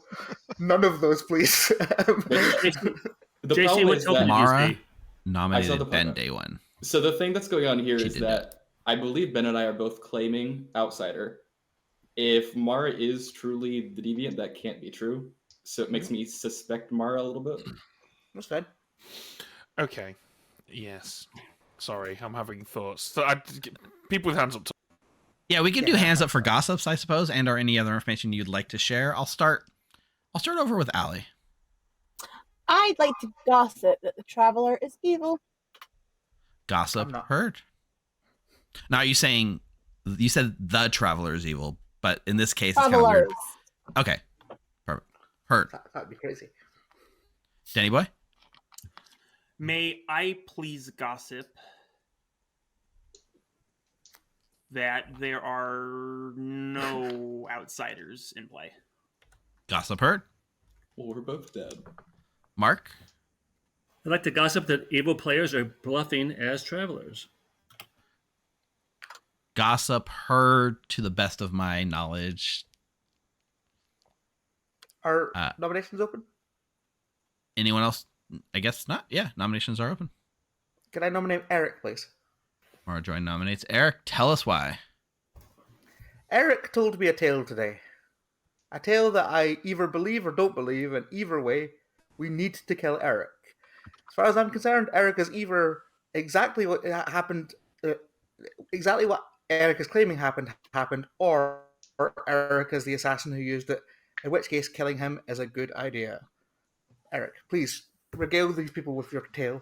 none of those, please." The JC, problem what is token that did you Mara say? I saw the nominated Ben pop-up. day 1. So the thing that's going on here She is did that I believe Ben and I are both claiming outsider. If Mara is truly the deviant, that can't be true. So it makes me suspect Mara a little bit. That's fine. Okay. Yes. Sorry, I'm having thoughts. So people with hands up. Yeah, we can do hands up for gossips, I suppose, and or any other information you'd like to share. I'll start over with Allie. I'd like to gossip that the traveler is evil. Gossip I'm not. heard. Now, are you saying you said the traveler is evil, but in this case, it's kind of weird. Travelers. Okay, perfect. Heard. That'd be crazy. Danny boy. May I please gossip that there are no outsiders in play. Gossip heard. Well, we're both dead. Mark? I'd like to gossip that evil players are bluffing as travelers. Gossip heard to the best of my knowledge. Are nominations open? Anyone else? I guess not. Yeah, nominations are open. Can I nominate Eric, please? Mara Joy nominates Eric. Tell us why. Eric told me a tale today. A tale that I either believe or don't believe, and either way, we need to kill Eric. As far as I'm concerned, Eric is either exactly what happened, exactly what Eric is claiming happened, or Eric is the assassin who used it, in which case killing him is a good idea. Eric, please, regale these people with your tale.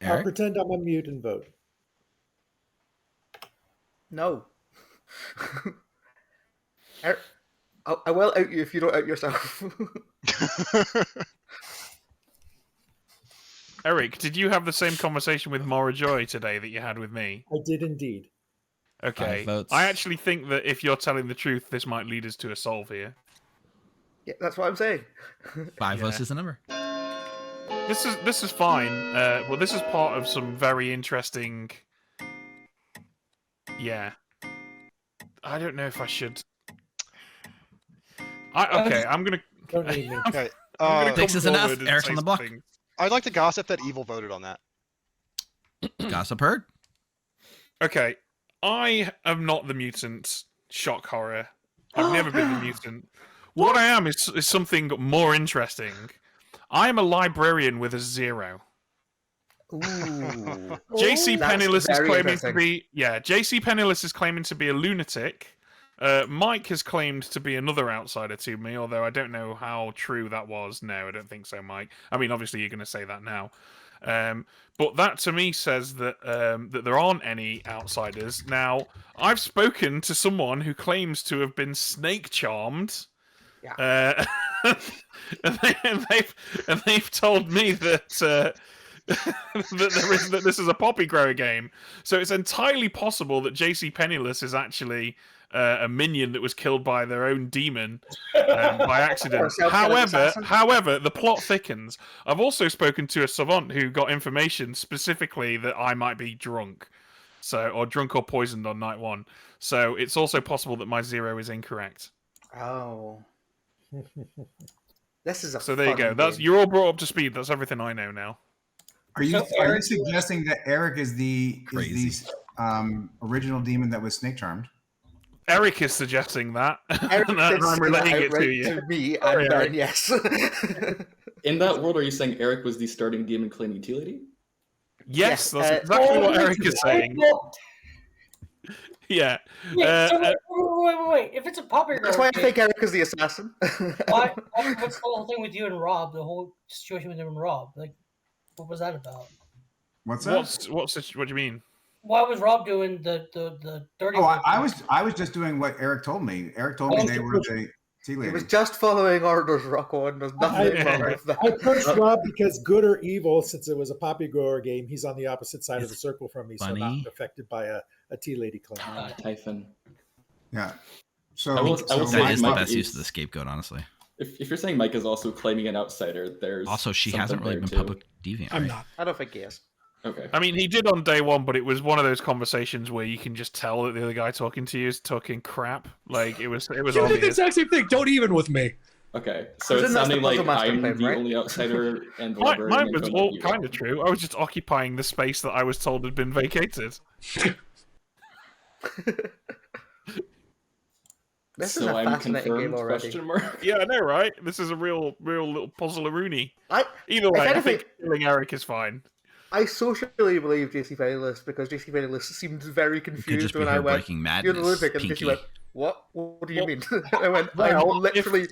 I'll pretend I'm a mute and vote. No. Eric, I will out you if you don't out yourself. Eric, did you have the same conversation with Mara Joy today that you had with me? I did indeed. Okay. 5 votes. I actually think that if you're telling the truth, this might lead us to a solve here. Yeah, that's what I'm saying. 5 votes is the number. This is fine. Well, this is part of some very interesting. Yeah. I don't know if I should. I'm gonna. Don't need me. Okay. Six is enough. Eric's on the block. I'd like to gossip that Evil voted on that. Gossip heard. Okay, I am not the mutant. Shock horror. I've never been the mutant. What I am is something more interesting. I am a librarian with a 0. Ooh. JC That's Penniless is very claiming to interesting. be JC Penniless is claiming to be a lunatic. Mike has claimed to be another outsider to me, although I don't know how true that was. No, I don't think so, Mike. I mean, obviously you're going to say that now. But that to me says that that there aren't any outsiders. Now, I've spoken to someone who claims to have been snake charmed. Yeah. And they've told me that that this is a poppy grower game. So it's entirely possible that JC Penniless is actually a minion that was killed by their own demon by accident. However, the plot thickens. I've also spoken to a savant who got information specifically that I might be drunk, or drunk or poisoned on night 1. So it's also possible that my 0 is incorrect. Oh. This is a So there you go. fun game. You're all brought up to speed. That's everything I know now. Are you suggesting that Eric is the original demon that was snake charmed? Eric is suggesting that. Eric and did I'm say relaying that it to outright you. to me, and Ben, yes. In that world, are you saying Eric was the starting demon claiming Tea Lady? Yes, that's exactly what Eric is saying. Yeah. Wait. If it's a poppy That's why I think Eric is the assassin. what's the whole thing with you and Rob? The whole situation with you and Rob? Like, what was that about? What's that? What do you mean? Why was Rob doing the dirty? Oh, work? I was just doing what Eric told me. Eric told me they were the tea He lady. was just following orders, Rocco, and there's nothing wrong with that. I pushed Rob because good or evil, since it was a poppy grower game, he's on the opposite side of the circle from me, so not affected by a tea lady claim. Typhon. Yeah. So I will That say is the Mike best use of the scapegoat, honestly. If you're saying Mike is also claiming an outsider, there's Also, she hasn't really been something there, too. public deviant. I'm right? not. I don't think he is. Okay. I mean, he did on day 1, but it was one of those conversations where you can just tell that the other guy talking to you is talking crap. Like it was You did the obvious. exact same thing. Don't even with me. Okay, so Isn't it's that sounding the like Puzzle Master I'm claim, the right? only outsider and the Mine librarian was and all you. kind of true. I was just occupying the space that I was told had been vacated. This is So a I'm fascinating game confirmed? already. Question mark. Yeah, I know, right? This is a real little puzzle-a-rooney. I Either way, I anything- think killing Eric is fine. I socially believe JC Penniless because JC Penniless seemed very It could confused just be when I her went, breaking "You're madness. the lunatic," and Pinky. she went, "What? What do you Well- mean?" I went, Well, "I'm literally."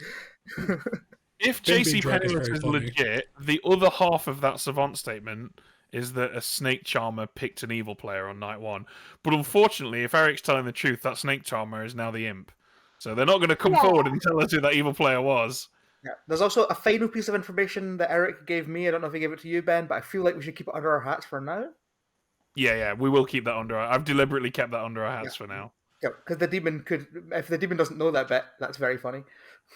If Ben JC being drunk is Penniless very is funny. legit, the other half of that savant statement is that a snake charmer picked an evil player on night 1. But unfortunately, if Eric's telling the truth, that snake charmer is now the imp. So they're not going to come forward and tell us who that evil player was. Yeah. There's also a final piece of information that Eric gave me. I don't know if he gave it to you, Ben, but I feel like we should keep it under our hats for now. Yeah, we will keep that under our... I've deliberately kept that under our hats for now. Yeah, because the demon could. If the demon doesn't know that bit, that's very funny.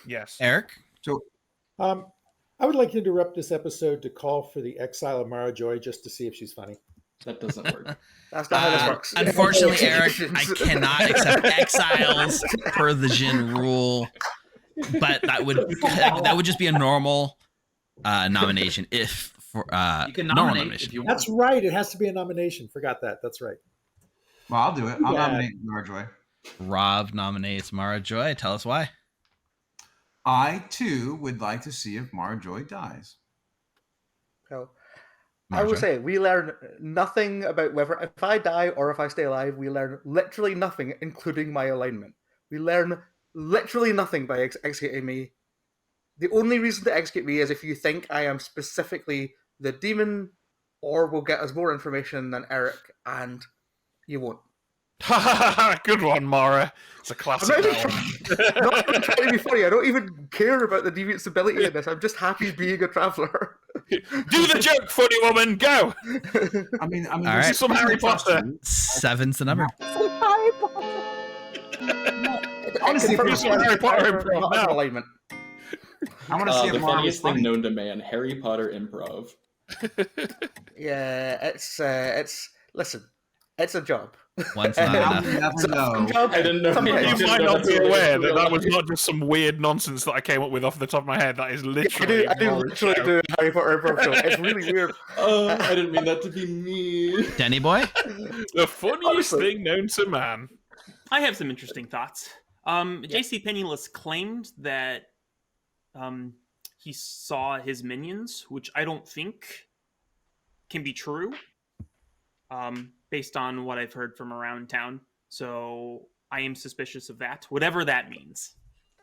Yes. Eric? So, I would like to interrupt this episode to call for the exile of Mara Joy just to see if she's funny. That doesn't work. That's not how this works. Unfortunately, Eric, I cannot accept exiles per the Jin rule. But that would just be a normal nomination if for You can normal nominate nomination. if you want. That's right. It has to be a nomination. Forgot that. That's right. well, I'll do it. I'll Yeah. nominate Marjoy. Rob nominates Mara Joy. Tell us why. I too would like to see if Marjoy dies. So, I would say we learn nothing about whether if I die or if I stay alive. We learn literally nothing, including my alignment. We learn literally nothing by executing me. The only reason to execute me is if you think I am specifically the demon, or will get us more information than Eric, and you won't. Good one, Mara. It's a classic. I'm not even trying to be funny. I don't even care about the deviant's ability in this. I'm just happy being a traveler. Do the joke, funny woman. Go. I mean, All right. Some Harry Potter. 7's the number. Harry Potter. I want to see if Harry Potter improv now. alignment. I want to see The if Mara was funniest thing funny. known to man: Harry Potter improv. Yeah, it's listen, it's a job. One's not I'll enough. never know. Job, I didn't know. sometimes. You might not be aware that that was not just some weird nonsense that I came up with off the top of my head. That is literally. I do literally do a Harry Potter improv show. It's really weird. Oh, I didn't mean that to be mean. Denny boy? The funniest Honestly. thing known to man. I have some interesting thoughts. JC Penniless claimed that he saw his minions, which I don't think can be true, based on what I've heard from around town. So I am suspicious of that, whatever that means.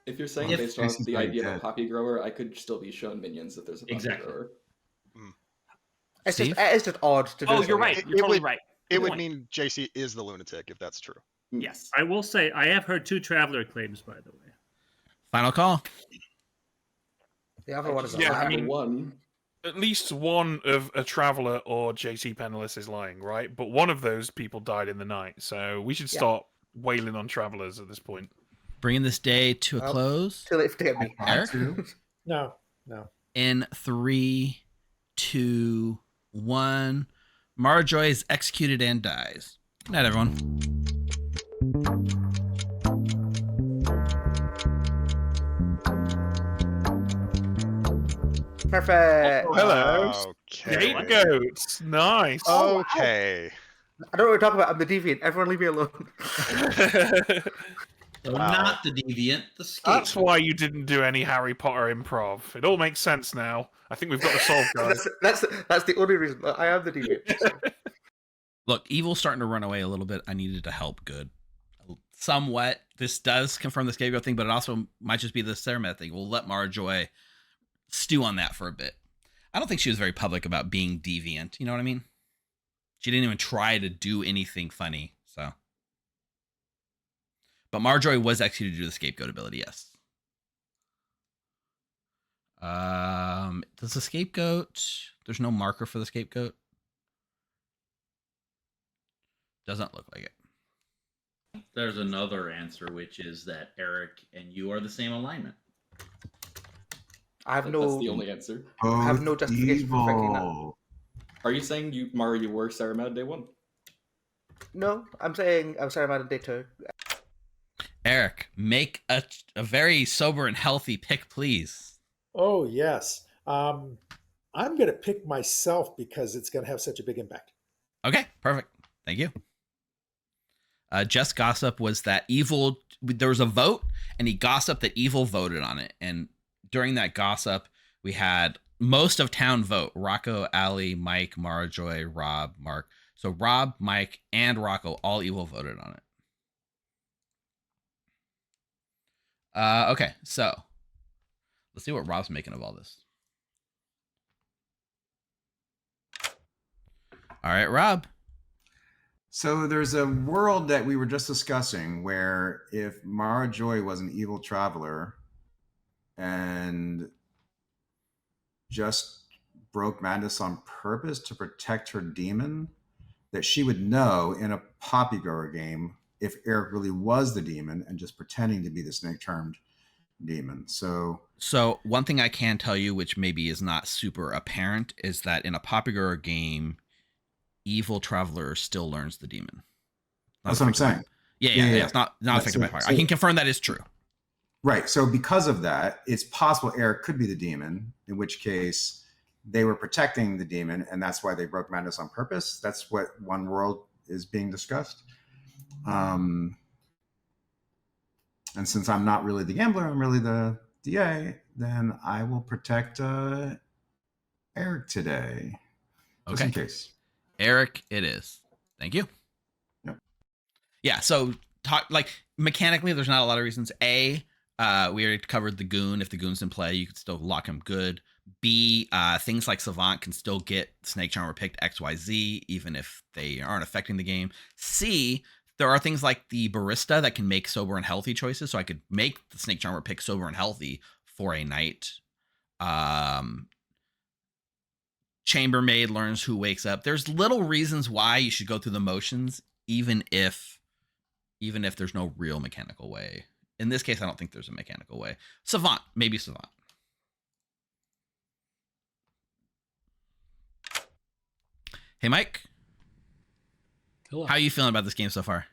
If you're saying If- based on Jason's the very idea of dead. a poppy grower, I could still be shown minions if there's a poppy Exactly. grower. Steve? It's just odd to do. Oh, something. you're right. You're totally right. It Good would point. mean JC is the lunatic if that's true. Yes. I will say I have heard 2 traveler claims, by the way. Final call. The other one is a Yeah, lie. I mean- one. At least one of a traveler or JC Penniless is lying, right? But one of those people died in the night, so we should Yeah. stop wailing on travelers at this point. Bringing this day to a Well, close. Too late to get me. Eric? No. In 3, 2, 1. Mara Joy is executed and dies. Good night, everyone. Perfect. Oh, hello. Okay. Scapegoats. Nice. Okay. I don't know what we're talking about. I'm the deviant. Everyone leave me alone. So Wow. not the deviant, the That's scapegoat. why you didn't do any Harry Potter improv. It all makes sense now. I think we've got to solve, guys. That's the only reason. I am the deviant. So. Look, evil's starting to run away a little bit. I needed to help good. Somewhat. This does confirm the scapegoat thing, but it also might just be the Cerenovi thing. We'll let Mara Joy stew on that for a bit. I don't think she was very public about being deviant. You know what I mean? She didn't even try to do anything funny. So, but Marjorie was executed due to the scapegoat ability. Yes. Does the scapegoat? There's no marker for the scapegoat. Doesn't look like it. There's another answer, which is that Eric and you are the same alignment. I have That's no. the only answer. I have no justification for thinking that. Evil. Are you saying you, Mara, you were Saramad day one? No, I'm saying I'm sorry. I'm on day 2. Eric, make a very sober and healthy pick, please. Oh, yes. I'm going to pick myself because it's going to have such a big impact. Okay, perfect. Thank you. Just Gossip was that evil. There was a vote, and he gossiped that evil voted on it. And during that gossip, we had most of town vote. Rocco, Ali, Mike, Mara Joy, Rob, Mark. So Rob, Mike, and Rocco all evil voted on it. Okay, so let's see what Rob's making of all this. All right, Rob. So there's a world that we were just discussing where if Mara Joy was an evil traveler and just broke madness on purpose to protect her demon, that she would know in a poppy grower game if Eric really was the demon and just pretending to be the snake charmed demon. So one thing I can tell you, which maybe is not super apparent, is that in a Poppy game, evil traveler still learns the demon. That's what I'm saying. Yeah. It's not affected by fire. I can confirm that is true. Right. So because of that, it's possible Eric could be the demon, in which case they were protecting the demon, and that's why they broke madness on purpose. That's what one world is being discussed. And since I'm not really the gambler, I'm really the DA, then I will protect Eric today. Just in case. Eric, it is. Thank you. Yep. Yeah, so mechanically, there's not a lot of reasons. A, we already covered the goon. If the goon's in play, you can still lock him good. B, things like Savant can still get Snake Charmer picked XYZ, even if they aren't affecting the game. C, there are things like the Barista that can make sober and healthy choices. So I could make the Snake Charmer pick sober and healthy for a night. Chambermaid learns who wakes up. There's little reasons why you should go through the motions, even if there's no real mechanical way. In this case, I don't think there's a mechanical way. Savant, maybe Savant. Hey, Mike. Hello. How are you feeling about this game so far?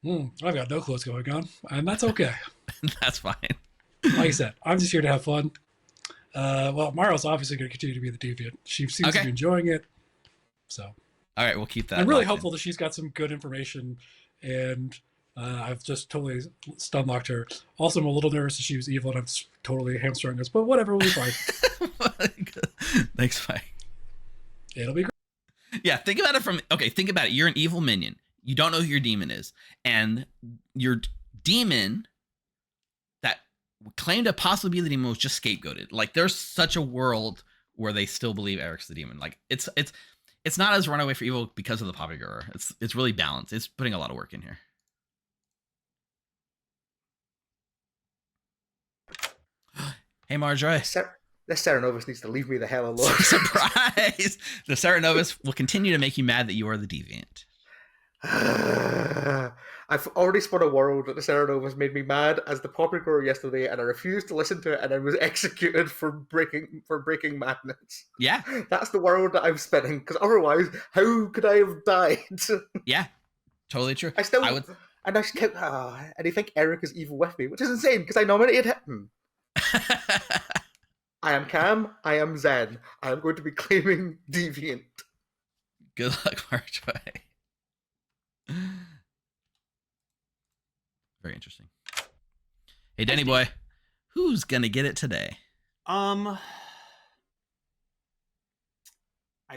I've got no clue what's going on, and that's okay. That's fine. Like I said, I'm just here to have fun. Well, Mara's obviously going to continue to be the deviant. She seems to be enjoying it. So, all right, we'll keep that. I'm really hopeful that she's got some good information, and I've just totally stun locked her. Also, I'm a little nervous that she was evil, and I'm totally hamstrung this, but whatever, we'll be fine. Thanks, Mike. It'll be great. Yeah, think about it. You're an evil minion. You don't know who your demon is, and your demon that claimed to possibly be the demon was just scapegoated. Like, there's such a world where they still believe Eric's the demon. Like, it's not as runaway for evil because of the Poppy Girl. It's really balanced. It's putting a lot of work in here. Hey, Marjorie. This Cerenovis needs to leave me the hell alone. Surprise! The Cerenovis will continue to make you mad that you are the deviant. I've already spun a world that the Cerenovis made me mad as the Poppy Girl yesterday, and I refused to listen to it, and I was executed for breaking madness. Yeah, that's the world that I'm spinning. Because otherwise, how could I have died? Yeah, totally true. I would, and I kept, and I think Eric is evil with me, which is insane because I nominated him. I am Cam. I am Zen. I am going to be claiming deviant. Good luck, Marjorie. Very interesting. Hey, Denny boy, who's gonna get it today? I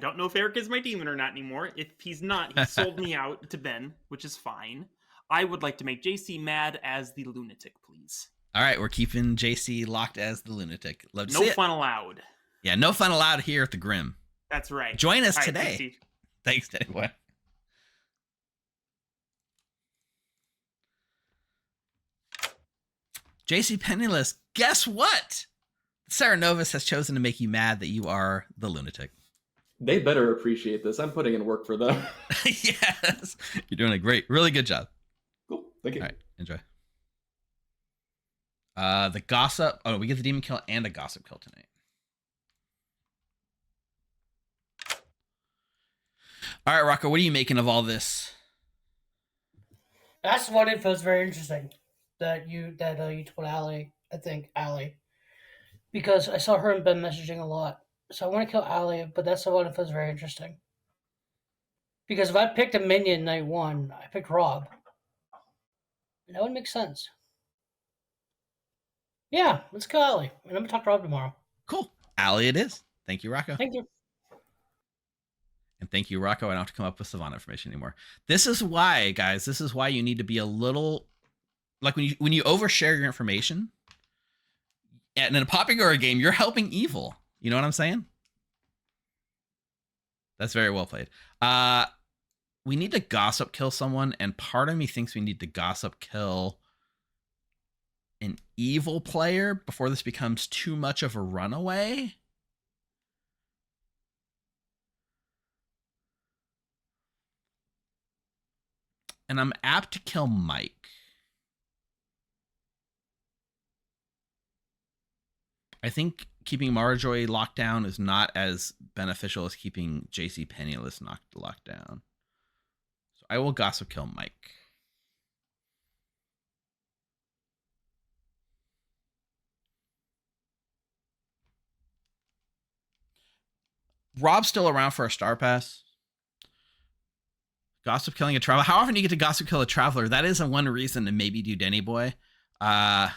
don't know if Eric is my demon or not anymore. If he's not, he sold me out to Ben, which is fine. I would like to make JC mad as the lunatic, please. All right, we're keeping JC locked as the lunatic. Love to see No it. fun allowed. Yeah, no fun allowed here at the Grim. That's right. Join us All right, today. Thanks, Denny boy. JC Penniless, guess what? Cerenovis has chosen to make you mad that you are the lunatic. They better appreciate this. I'm putting in work for them. Yes. You're doing a really good job. Cool. Thank you. All right, enjoy. The gossip. Oh, we get the demon kill and a gossip kill tonight. All right, Rocco, what are you making of all this? That's one info is very interesting that you told Allie. I think Allie, because I saw her and Ben messaging a lot. So I want to kill Allie, but that's the one info is very interesting. Because if I picked a minion night one, I picked Rob. And that would make sense. Yeah, let's kill Allie. And I'm gonna talk to Rob tomorrow. Cool. Allie it is. Thank you, Rocco. Thank you. And thank you, Rocco. I don't have to come up with Savannah information anymore. This is why, guys, this is why you need to be a little, like when you overshare your information, and in a Poppy Girl game, you're helping evil. You know what I'm saying? That's very well played. We need to gossip kill someone, and part of me thinks we need to gossip kill an evil player before this becomes too much of a runaway. and I'm apt to kill Mike. I think keeping Marjorie locked down is not as beneficial as keeping JC Penniless locked down. So I will gossip kill Mike. Rob's still around for a star pass. Gossip killing a traveler. How often do you get to gossip kill a traveler? That is one reason to maybe do Denny Boy. But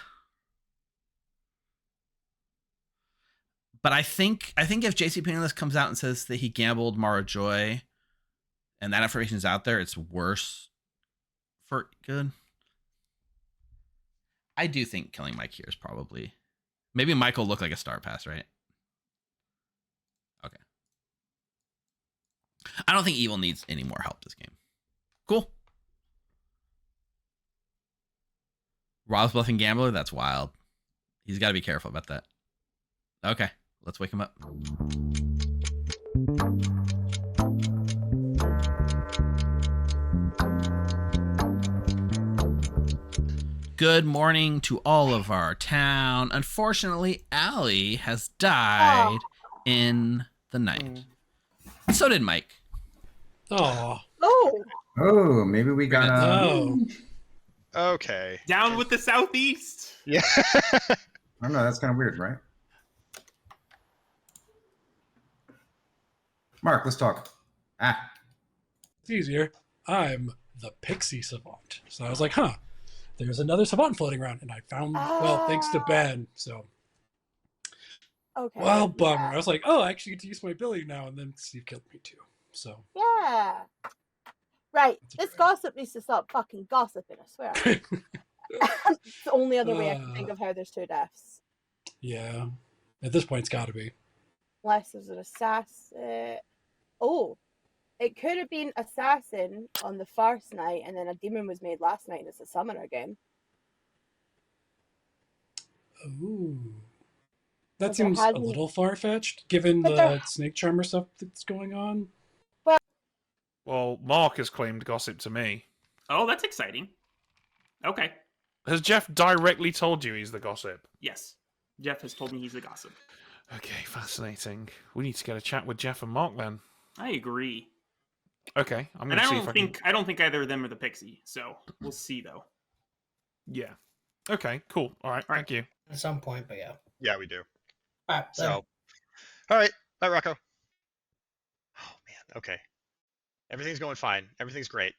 I think if JC Penniless comes out and says that he gambled Mara Joy and that information is out there, it's worse for good. I do think killing Mike here is probably... Maybe Mike will look like a star pass, right? Okay. I don't think Evil needs any more help this game. Cool. Rob's bluffing gambler? That's wild. He's got to be careful about that. Okay, let's wake him up. Good morning to all of our town. Unfortunately, Allie has died in the night. So did Mike. Oh. Oh, maybe we got Okay. Down with the Southeast. Yeah. I don't know. That's kind of weird, right? Mark, let's talk. It's easier. I'm the pixie savant. So I was like, there's another savant floating around. And I found, well, thanks to Ben. So, Okay. well, bummer. I was like, I actually get to use my ability now. And then Steve killed me too. So. Yeah. Right. This gossip needs to stop fucking gossiping, I swear. It's the only other way I can think of how there's 2 deaths. Yeah. At this point, it's got to be. Unless there's an assassin. It could have been assassin on the first night, and then a demon was made last night, and it's a summoner game. Ooh. That But there seems a hasn't- little far-fetched, given But the there- snake charmer stuff that's going on. Well, Mark has claimed gossip to me. Oh, that's exciting. Okay. Has Jeff directly told you he's the gossip? Yes. Jeff has told me he's the gossip. Okay, fascinating. We need to get a chat with Jeff and Mark then. I agree. Okay, I'm And going to I see don't if I think can... I don't think either of them are the pixie, so we'll see though. Yeah. Okay, cool. All right, thank you. At some point, but yeah. Yeah, we do. All right. So, all right. Bye, Rocco. Oh man. Okay. Everything's going fine. Everything's great.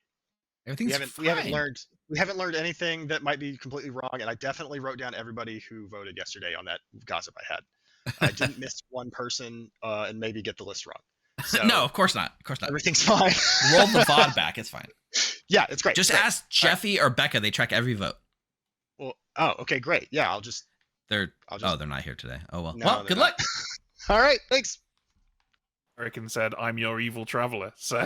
Everything's we haven't learned anything that might be completely wrong, and I definitely wrote down everybody who voted yesterday on that gossip I had. I didn't miss one person and maybe get the list wrong. So, no, of course not. Of course not. Everything's fine. Roll the VOD back. It's fine. Yeah, it's great. Just ask Jeffy or Becca. They track every vote. Well, okay, great. Yeah, they're not here today. Oh well. No, Well, good luck. All right, thanks. Eric said, "I'm your evil traveler." So,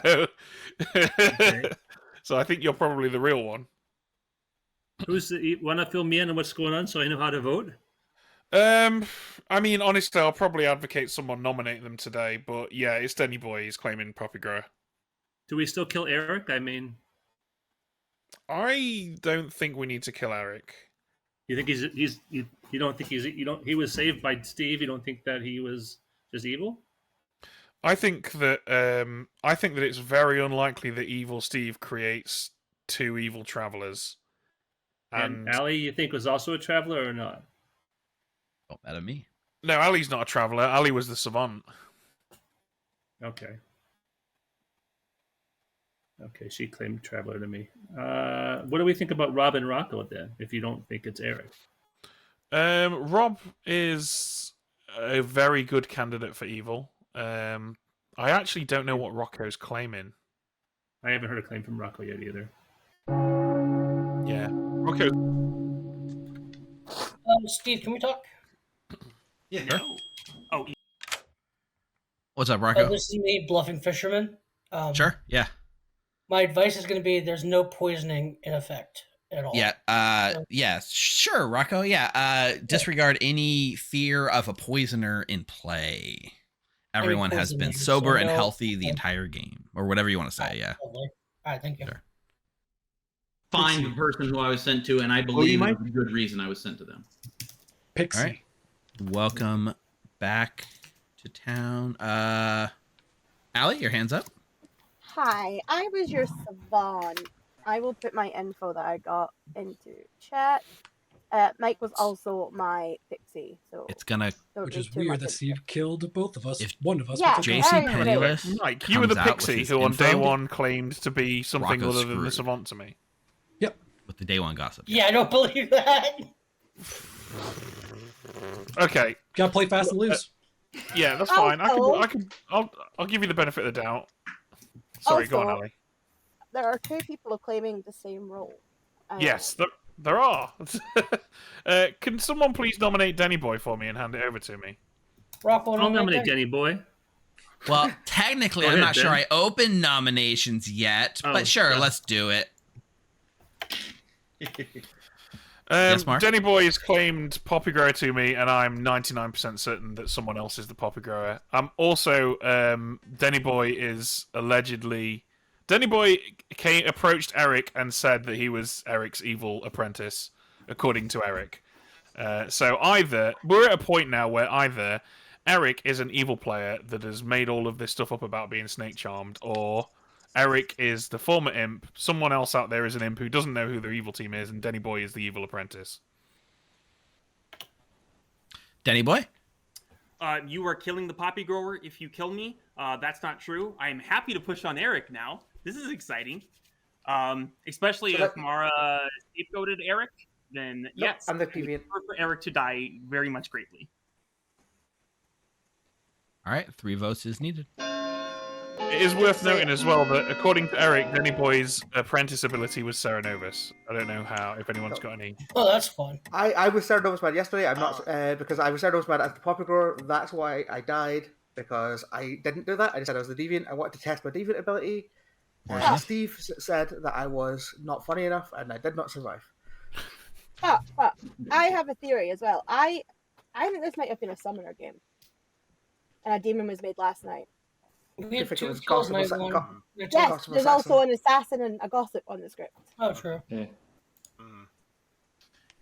so I think you're probably the real one. Want to fill me in on what's going on so I know how to vote? I mean, honestly, I'll probably advocate someone nominate them today, but yeah, it's Denny Boy. He's claiming Poppy Grower. Do we still kill Eric? I mean, I don't think we need to kill Eric. you think you don't think he was saved by Steve? You don't think that he was just evil? I think that it's very unlikely that Evil Steve creates 2 evil travelers. And Ali, you think was also a traveler or not? Don't matter me. No, Ali's not a traveler. Ali was the savant. Okay. Okay, she claimed traveler to me. What do we think about Rob and Rocco then? If you don't think it's Eric, Rob is a very good candidate for evil. I actually don't know what Rocco's claiming. I haven't heard a claim from Rocco yet either. Yeah, Rocco. Steve, can we talk? Yeah. No. Oh. What's up, Rocco? This is me, Bluffing Fisherman. Sure. Yeah. My advice is going to be: there's no poisoning in effect at all. Yeah. Yeah. Sure, Rocco. Yeah. Disregard any fear of a poisoner in play. Everyone has been sober and healthy the entire game, or whatever you want to say. Yeah. All right. Thank you. Sure. find the person who I was sent to, and I believe it was a good reason I was sent to them. Pixie. All right. Welcome back to town. Allie, your hand's up. Hi, I was your savant. I will put my info that I got into chat. Mike was also my pixie, so It's gonna. Which is weird that Steve killed both of us. If one of us. Yeah, was a JC very Penniless. Mike, you were the comes out with pixie his who on day info, one claimed to be something Rocco's other than the screwed. savant to me. Yep. With the day one gossip. Yeah, I don't believe that. Okay. Gotta play fast and lose. Yeah, that's Also- fine. I'll give you the benefit of the doubt. Sorry, go on, Also- Ali. There are two people claiming the same role. Yes, there are. Can someone please nominate Danny Boy for me and hand it over to me? Rocco, I'll nominate Denny Boy. Well, technically, Go I'm ahead, not sure Ben. I opened nominations yet, Oh, but sure, yeah. let's do it. Yes, Mark? Denny Boy has claimed Poppy Grower to me, and I'm 99% certain that someone else is the Poppy Grower. Also, Denny Boy is allegedly... Denny Boy approached Eric and said that he was Eric's evil apprentice, according to Eric. So either... We're at a point now where either Eric is an evil player that has made all of this stuff up about being snake charmed, or... Eric is the former imp. Someone else out there is an imp who doesn't know who their evil team is, and Denny Boy is the evil apprentice. Denny Boy? You are killing the poppy grower if you kill me. That's not true. I am happy to push on Eric now. This is exciting. Especially So if Mara scapegoated Eric, then yes. I'm the I would deviant. prefer for Eric to die very much greatly. All right, 3 votes is needed. It is worth noting as well that according to Eric, Denny Boy's apprentice ability was Cerenovis. I don't know if anyone's got any. Oh, that's fun. I was Cerenovis man yesterday. I'm not because I was Cerenovis man as the poppy grower. That's why I died, because I didn't do that. I decided I was the deviant. I wanted to test my deviant ability. Steve said that I was not funny enough, and I did not survive. But I have a theory as well. I think this might have been a summoner game, and a demon was made last night. We had If it 2 was kills gossip, night was- one. go- We had two- Yes, Gossip there's assassin. also an assassin and a gossip on the script. Oh, true. Yeah.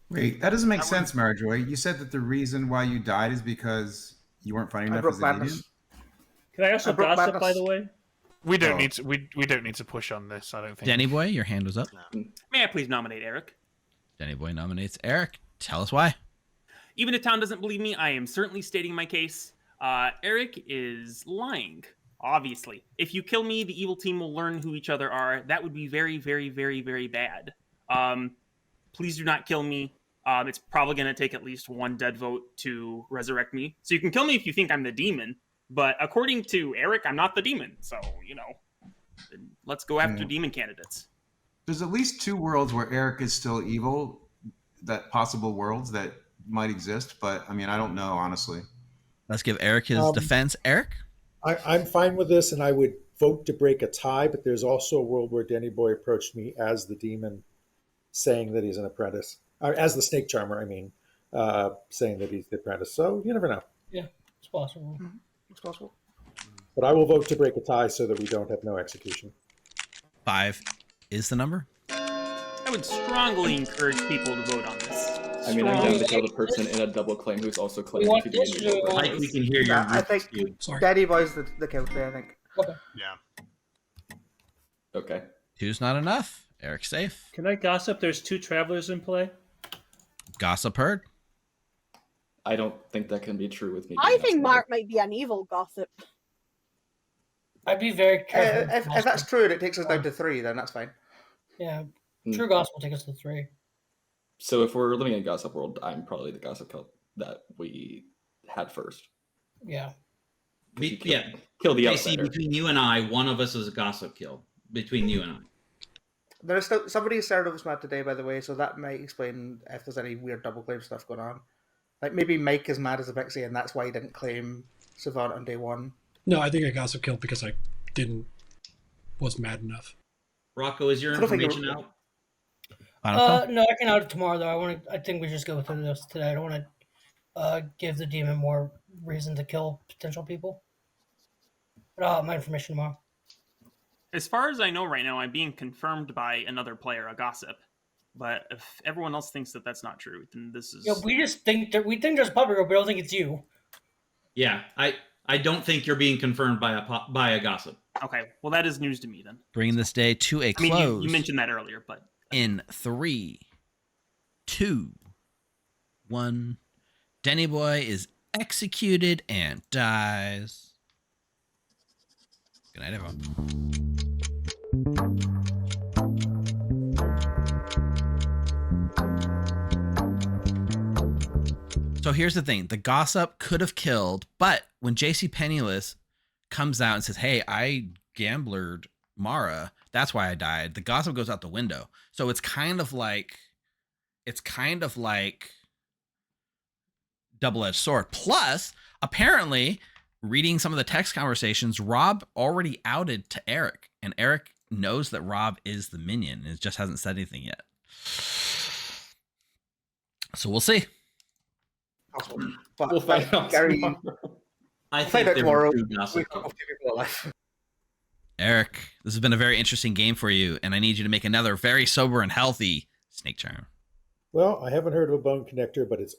Wait, that doesn't make sense, Marijoy. You said that the reason why you died is because you weren't funny I enough broke as a madness. deviant? Can I also I broke gossip, by madness. the way? We don't Oh. need to. We don't need to push on this. I don't think. Denny Boy, your hand was up. May I please nominate Eric? Denny Boy nominates Eric. Tell us why. Even if town doesn't believe me, I am certainly stating my case. Eric is lying. Obviously, if you kill me, the evil team will learn who each other are. That would be very, very, very, very bad. Please do not kill me. It's probably going to take at least 1 dead vote to resurrect me. So you can kill me if you think I'm the demon, but according to Eric, I'm not the demon. So, let's go after demon candidates. There's at least 2 worlds where Eric is still evil, that possible worlds that might exist, but I mean, I don't know, honestly. Let's give Eric his defense. Eric? I'm fine with this, and I would vote to break a tie, but there's also a world where Denny Boy approached me as the demon, saying that he's an apprentice. As the snake charmer, I mean, saying that he's the apprentice. So you never know. Yeah, it's possible. It's possible. But I will vote to break a tie so that we don't have no execution. 5 is the number. I would strongly encourage people to vote on this. I mean, I'm down to kill the person in a double claim who's also claiming want to be this the to evil go- apprentice. Like we can hear your Yeah, I group think skewed. Sorry. Daddy Boy's the kill today, I think. Yeah. Okay. 2's not enough. Eric's safe. Can I gossip? There's 2 travelers in play. Gossip heard. I don't think that can be true with me. I being think outsider. Mark might be an evil gossip. I'd be very careful. If that's true and it takes us down to 3, then that's fine. Yeah, Hmm. true gospel will take us to 3. So if we're living in a gossip world, I'm probably the gossip kill that we had first. Yeah. 'Cause you Yeah. kill the JC, outsider. between you and I, one of us is a gossip kill. Between you and I. There's still somebody is Cerenovis mad today, by the way, so that might explain if there's any weird double claim stuff going on. Like maybe Mike is mad as a pixie, and that's why he didn't claim Savant on day 1. No, I think I gossip killed because I was mad enough. Rocco, is your I don't think information it- out? No, I can out it tomorrow though. I think we just go through this today. I don't want to give the demon more reason to kill potential people. But I'll have my information tomorrow. As far as I know right now, I'm being confirmed by another player, a gossip. But if everyone else thinks that that's not true, then this is. Yeah, we just think that we think there's a puppy girl, but we don't think it's you. Yeah, I don't think you're being confirmed by a gossip. Okay, well, that is news to me then. Bringing this day to a I close. mean, you mentioned that earlier, but. In 3, 2, 1. Denny Boy is executed and dies. Good night, everyone. So here's the thing. The gossip could have killed, but when JC Penniless comes out and says, hey, I gamblered Mara, that's why I died, the gossip goes out the window. So it's kind of like double-edged sword. Plus, apparently, reading some of the text conversations, Rob already outed to Eric, and Eric knows that Rob is the minion and just hasn't said anything yet. So we'll see. But, We'll find out Gary, tomorrow. I find think out there tomorrow. were two We gossip. got two people alive. Eric, this has been a very interesting game for you, and I need you to make another very sober and healthy snake charm. Well, I haven't heard of a bone collector, but it's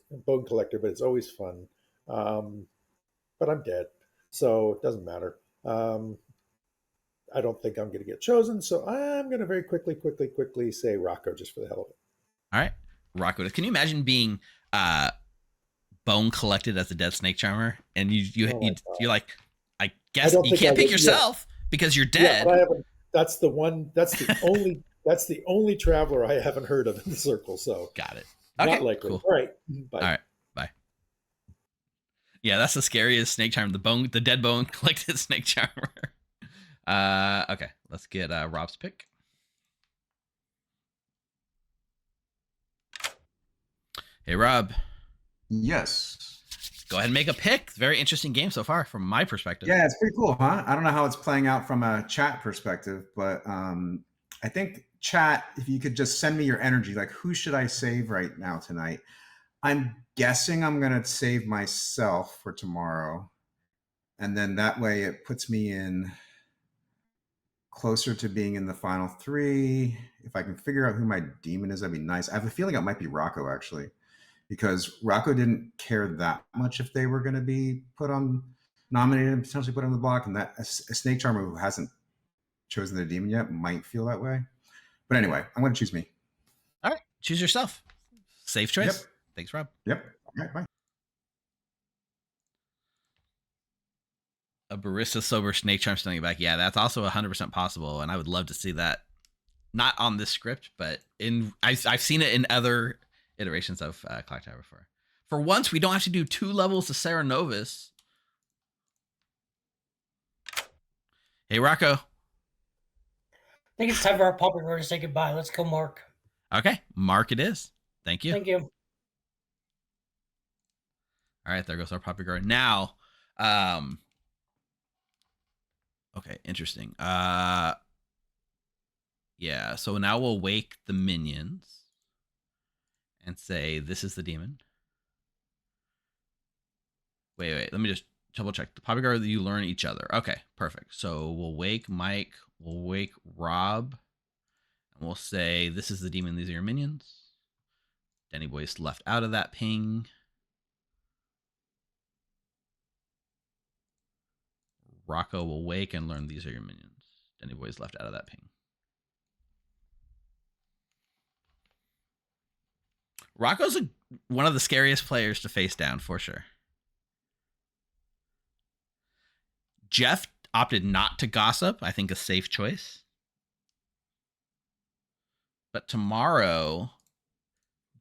always fun. But I'm dead, so it doesn't matter. I don't think I'm going to get chosen, so I'm going to very quickly say Rocco just for the hell of it. All right, Rocco. Can you imagine being bone collected as a dead snake charmer, and you're like, I guess you can't pick yourself because you're dead. Yeah, but I haven't. That's the one. That's the only. That's the only traveler I haven't heard of in the circle. So got it. Okay, not likely. cool. All right. Bye. All right. Bye. Yeah, that's the scariest snake charmer. The dead bone collected snake charmer. Okay, let's get Rob's pick. Hey, Rob. Yes. Go ahead and make a pick. Very interesting game so far from my perspective. Yeah, it's pretty cool, huh? I don't know how it's playing out from a chat perspective, but I think chat, if you could just send me your energy, like who should I save right now tonight? I'm guessing I'm going to save myself for tomorrow. And then that way it puts me in closer to being in the final 3. If I can figure out who my demon is, that'd be nice. I have a feeling it might be Rocco, actually, because Rocco didn't care that much if they were going to be nominated and potentially put on the block. And that a snake charmer who hasn't chosen their demon yet might feel that way. But anyway, I'm going to choose me. All right. Choose yourself. Safe choice. Yep. Thanks, Rob. Yep. All right, bye. A barista sober snake charm standing back. Yeah, that's also 100% possible, and I would love to see that. Not on this script, but I've seen it in other iterations of Clocktower before. For once, we don't have to do 2 levels of Cerenovis. Hey, Rocco. I think it's time for our puppet girl to say goodbye. Let's go, Mark. Okay, Mark it is. Thank you. Thank you. All right, there goes our puppet girl. Now, okay, interesting. Yeah, so now we'll wake the minions and say, this is the demon. Wait, let me just double check. The puppet guard that you learn each other. Okay, perfect. So we'll wake Mike, we'll wake Rob, and we'll say, this is the demon, these are your minions. Denny Boy's left out of that ping. Rocco will wake and learn these are your minions. Denny Boy's left out of that ping. Rocco's one of the scariest players to face down for sure. Jeff opted not to gossip. I think a safe choice. But tomorrow,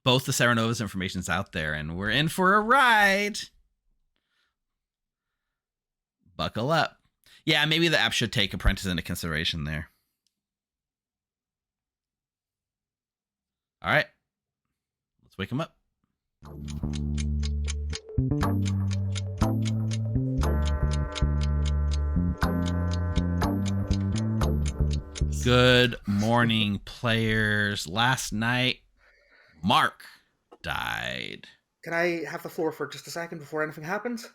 both the Cerenova's information's out there, and we're in for a ride. Buckle up. Yeah, maybe the app should take Apprentice into consideration there. All right. Let's wake him up. Good morning, players. Last night, Mark died. Can I have the floor for just a second before anything happens?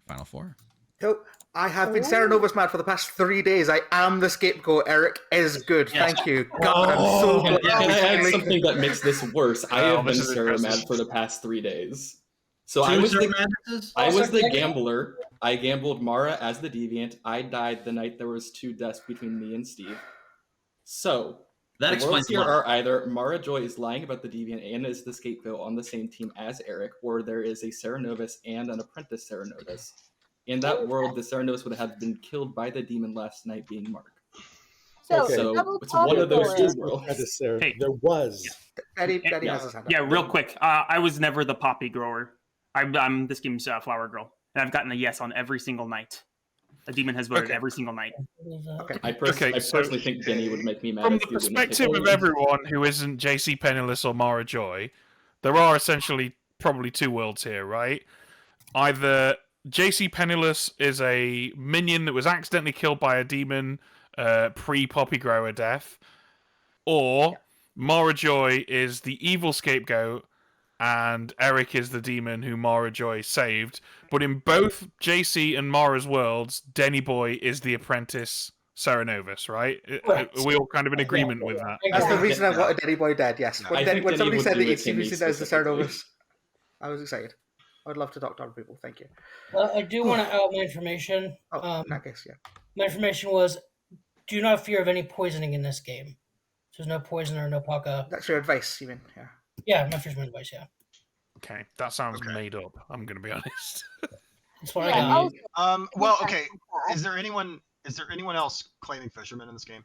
Final 4. So I have been Cerenovis mad for the past 3 days. I am the scapegoat. Eric is good. Yes. Thank you. God, I'm so glad. Can I we add finally- something that makes this worse? I have been this is Sarah interesting. mad for the past 3 days. So Two I was Sarah the Madnesses? I was the gambler. I gambled Mara as the deviant. I died the night there was 2 deaths between me and Steve. So That the explains worlds a here lot. are either Mara Joy is lying about the deviant and is the scapegoat on the same team as Eric, or there is a Cerenovis and an apprentice Cerenovis. In that world, the Cerenovis would have been killed by the demon last night, being Mark. So, So double it's one of those poppy two worlds. Hey. There was. Daddy Yeah. has his hand up. Yeah, real quick. I was never the poppy grower. I'm this game's flower girl, and I've gotten a yes on every single night. A demon has voted Okay. every single night. Okay. I personally think Denny would make me mad. From if the he wouldn't pick perspective of me. everyone who isn't JC Penniless or Mara Joy, there are essentially probably 2 worlds here, right? Either JC Penniless is a minion that was accidentally killed by a demon pre-Poppy Grower death, or Mara Joy is the evil scapegoat and Eric is the demon who Mara Joy saved. But in both JC and Mara's worlds, Denny Boy is the apprentice Cerenovis, right? Correct. Are we all kind of in agreement with that? That's the Yeah. reason I wanted Denny Boy dead, yes. I When, think when Denny somebody would said do that it he'd to seen me me as the specifically. Cerenovis, I was excited. I would love to talk to other people. Thank you. I do want to add my information. Oh, in that case, yeah. My information was: do not fear of any poisoning in this game. There's no poison or no paka. That's your advice, you mean? Yeah. Yeah, my first advice. Yeah, Okay, that sounds made up. I'm going to be honest. that's what Yeah, I got. Well, okay. Is there anyone else claiming fisherman in this game?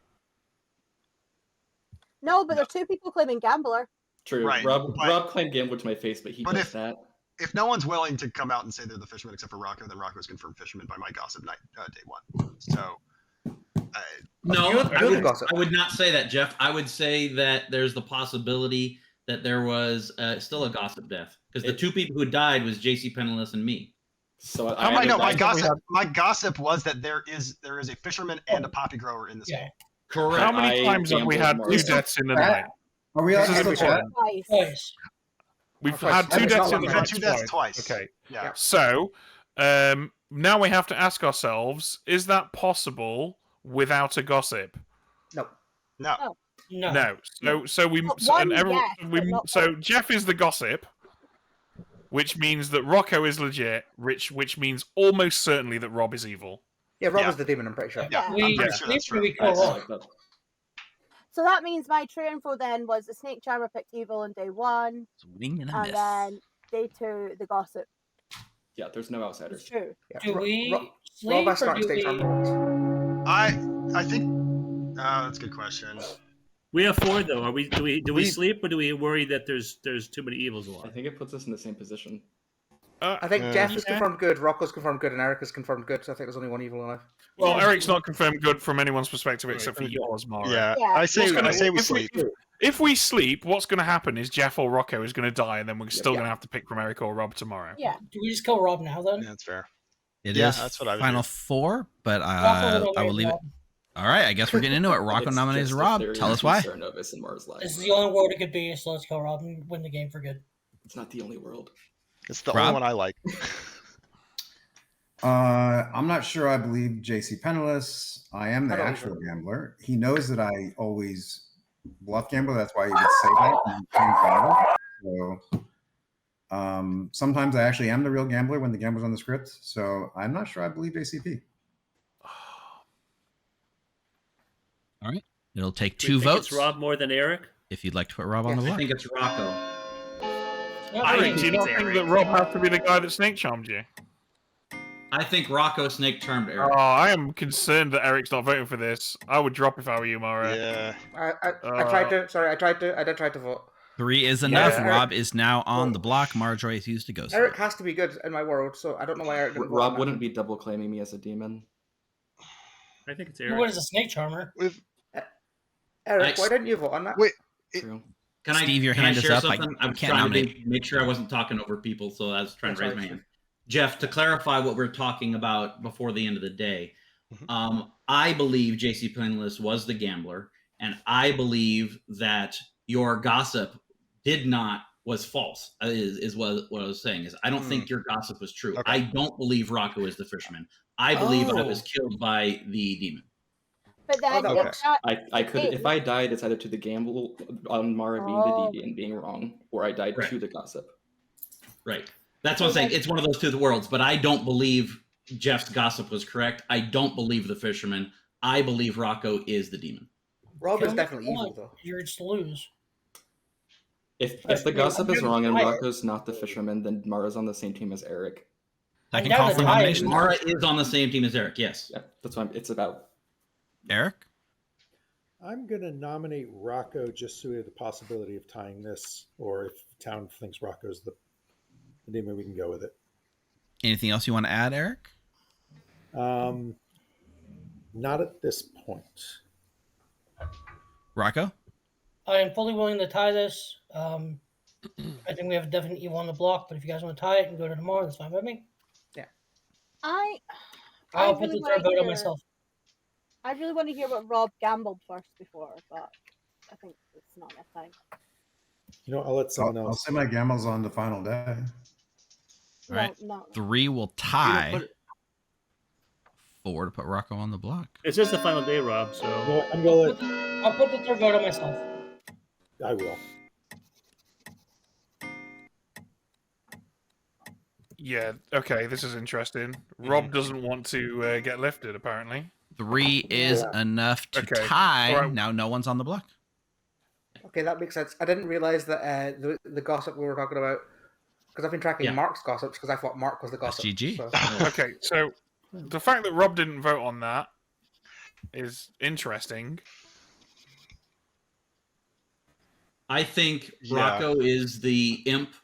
No, but there's 2 people claiming gambler. True. Right, Rob but- claimed gambler to my face, but he But does if- that. If no one's willing to come out and say they're the fisherman except for Rocco, then Rocco's confirmed fisherman by my gossip night day 1. So, No, Good gossip. I would not say that, Jeff. I would say that there's the possibility that there was still a gossip death because the 2 people who died was JC Penniless and me. So my gossip was that there is a fisherman and a poppy grower in this game. Correct. How many times have we had 2 deaths in the night? Are we This allowed is to important. Twice. We've Twice. had 2 It's deaths not in the like We've had night 2 deaths twice. Okay. Yeah. So, now we have to ask ourselves, is that possible without a gossip? No. No. No. No. So we But so, one and everyone, yes, we but not so Jeff is the gossip, which means that Rocco is legit, which means almost certainly that Rob is evil. Yeah, Rob Yeah. is the demon, I'm pretty sure. Yeah, We- I'm pretty sure that's true. we kill Rob. So that means my true info then was the snake charmer picked evil on day 1, Swing and a and miss. then day 2 the gossip. Yeah, there's no It's outsiders. true. Yeah. Do we Rob sleep has or started do stage we? charmer. I think that's a good question. We have 4 though. Are we? Do we We- sleep or do we worry that there's too many evils I alive? think it puts us in the same position. I think Jeff is Yeah. confirmed good, Rocco's confirmed good, and Eric is confirmed good, so I think there's only 1 evil alive. Well, Eric's not confirmed good from anyone's perspective except for yours, Mara. Yeah, Yeah. I say we if sleep. If we sleep, what's going to happen is Jeff or Rocco is going to die, and then we're still Yeah. going to have to pick from Eric or Rob tomorrow. Yeah. Do we just kill Rob now then? Yeah, that's fair. It Yeah, is that's what I would final do. 4, but Rocco I will leave it. All right, I guess we're getting into it. Rocco It's nominates just a Rob. theory Tell us between why. Cerenovis and Mars Live. This is the only world it could be, so let's kill Rob and win the game for good. It's not the only world. It's the Rob? only one I like. I'm not sure I believe JC Penniless. I am the I don't actual either. gambler. He knows that I always bluff gamble. That's why he would say that. And I'm gamble. So sometimes I actually am the real gambler when the gambler's on the script. So I'm not sure I believe JCP. All right, it'll take Do 2 we think votes. It's Rob more than Eric. If you'd like to put Rob on the I board. think it's Rocco. Eric, do you not It's think Eric. that Rob has to be the guy that snake charmed you? I think Rocco snake charmed Eric. Oh, I am concerned that Eric's not voting for this. I would drop if I were you, Mara. Yeah. I tried to. Sorry, I did try to vote. 3 is enough. Yeah. Rob is now on the block. Marjorie is used to go. Eric has to be good in my world, so I don't know why Eric didn't vote on Rob that. wouldn't be double claiming me as a demon. I think it's Who Eric. is a snake charmer? Eric, I- why didn't you vote on that? Wait. True. Can Steve, your can hand I is share up. I something? I was can't trying nominate. to make sure I wasn't talking over people, so I was trying to That's raise my right. hand. Jeff, to clarify what we're talking about before the end of the day, Mhm. I believe JC Penniless was the gambler, and I believe that your gossip did not was false. Is what I was saying is I don't think your gossip was true. Okay. I don't believe Rocco is the fisherman. I believe I was Oh. killed by the demon. But then that if works. that's I the could, if case- I died, it's either to the gamble on Mara being the deviant being wrong, or I died Right. to the gossip. Right. That's what I'm saying. It's one of those two worlds, but I don't believe Jeff's gossip was correct. I don't believe the fisherman. I believe Rocco is the demon. Rob Kill is me definitely if you evil, want. though. You're just to lose. If the gossip is I'm wrong and tired. Rocco's not the fisherman, then Mara's on the same team as Eric. I I'm can down call to for tie. nominations. Mara is on the same team as Eric. Yes. Yeah, that's what it's about. Eric? I'm going to nominate Rocco just so we have the possibility of tying this, or if the town thinks Rocco's the demon, we can go with it. Anything else you want to add, Eric? Not at this point. Rocco? I am fully willing to tie this. I think we have a definite evil on the block, but if you guys want to tie it and go to tomorrow, that's fine with me. I'll put really the third wanna vote on hear- myself. I really want to hear what Rob gambled first before, but I think it's not enough time. You know, I'll let someone I'll else. say my gambles on the final day. All right. No, not 3 will You tie. don't put it- 4 to put Rocco on the block. It's just the final day, Rob. So You know what, I'm going to I'll put the third vote on myself. I will. Yeah, okay, this is interesting. Rob doesn't want to get lifted, apparently. 3 is enough to Okay. tie. All right. Now no one's on the block. Okay, that makes sense. I didn't realize that the gossip we were talking about, because I've been tracking Yeah. Mark's gossips because I thought Mark was the That's gossip. GG. So. Okay, so the fact that Rob didn't vote on that is interesting. I think Yeah. Rocco is the imp,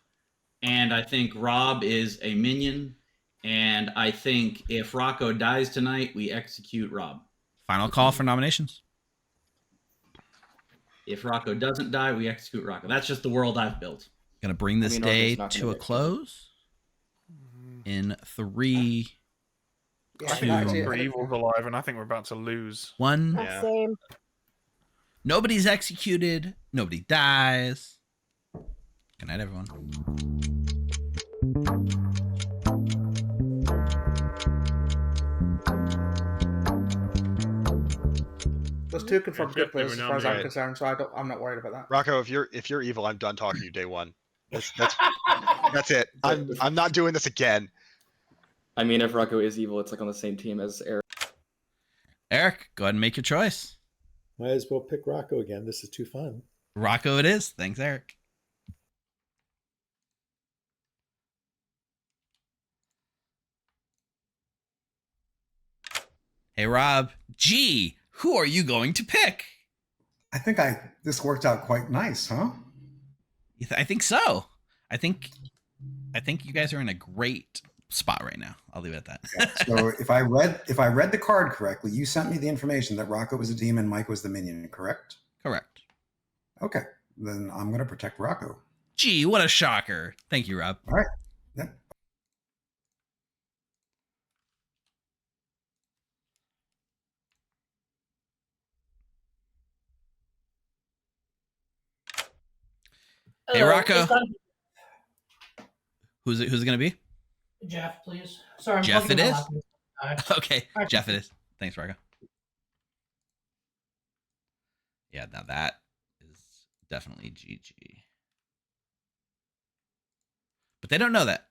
and I think Rob is a minion, and I think if Rocco dies tonight, we execute Rob. Final call for nominations. If Rocco doesn't die, we execute Rocco. That's just the world I've built. Gonna bring this mean, day Rocco's not gonna to a get close in 3, Yeah, I think actually, Dr. Evil's alive, and I think we're about to lose. 1. Yeah. same. Nobody's executed. Nobody dies. Good night, everyone. Those two confirmed Yeah, good players as they were far as I'm nominated. concerned, so I'm not worried about that. Rocco, if you're evil, I'm done talking to you day one. That's it. I'm not doing this again. I mean, if Rocco is evil, it's like on the same team as Eric. Eric, go ahead and make your choice. Might as well pick Rocco again. This is too fun. Rocco it is. Thanks, Eric. Hey, Rob. Gee, who are you going to pick? I think this worked out quite nice, huh? I think so. I think you guys are in a great spot right now. I'll leave it at that. So if I read the card correctly, you sent me the information that Rocco was a demon, Mike was the minion, correct? Correct. Okay, then I'm going to protect Rocco. Gee, what a shocker. Thank you, Rob. All right. Yeah. Hey, Hello, Rocco. it's time- Who's it going to be? Jeff, please. Sorry, I'm Jeff plugging it my is? laptop. Okay, Jeff it is. Thanks, Rocco. Yeah, now that is definitely GG. But they don't know that.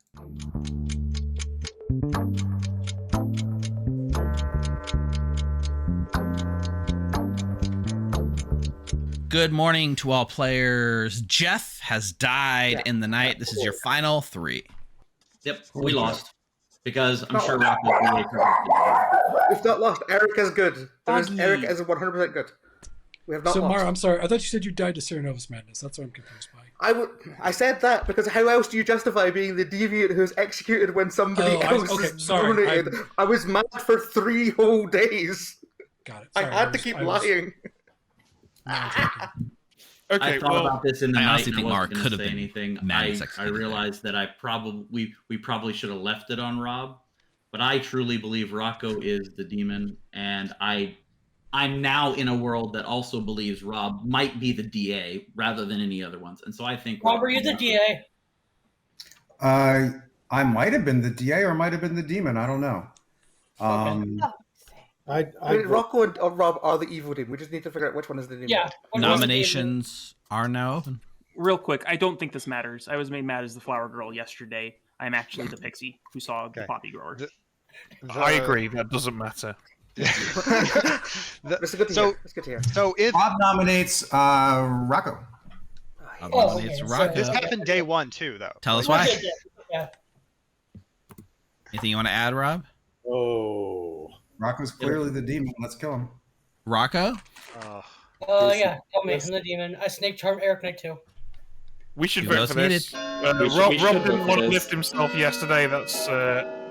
Good morning to all players. Jeff has died in the night. This is your final 3. Yep, we lost. Because I'm No. sure Rocco's really We've not lost. Eric is good. Eric is 100% good. We have not So, lost. Mara, I'm sorry. I thought you said you died to Cerenovis madness. That's what I'm confused by. I said that because how else do you justify being the deviant who's executed when somebody Oh, else okay, is sorry, nominated? I was mad for 3 whole days. Got it. I Sorry, had to was- keep I was- lying. Okay, I thought well, about this in the I night. honestly and think I Mara wasn't gonna could have say been anything. madness I executed there. realized that we probably should have left it on Rob, but I truly believe Rocco is the demon, and I I'm now in a world that also believes Rob might be the DA rather than any other ones, and so I think. Rob, were you the DA? I might have been the DA or might have been the demon. I don't know. Oh, I mean, Rocco and Rob are the evil team. We just need to figure out which one is the demon. Yeah. Nominations are now open. Real quick, I don't think this matters. I was made mad as the flower girl yesterday. I'm actually the pixie who saw the poppy grower. I agree. That doesn't matter. That's good to hear. That's good to hear. So if Bob nominates Rocco. Nominates Rocco. This happened day one too, though. Tell us why. Yeah. Anything you want to add, Rob? Oh, Rocco's clearly the demon. Let's kill him. Rocco? Yeah, tell me. I'm the demon. I snake charm Eric Knight too. We should You vote both for this. Rob didn't want to lift himself yesterday. That's.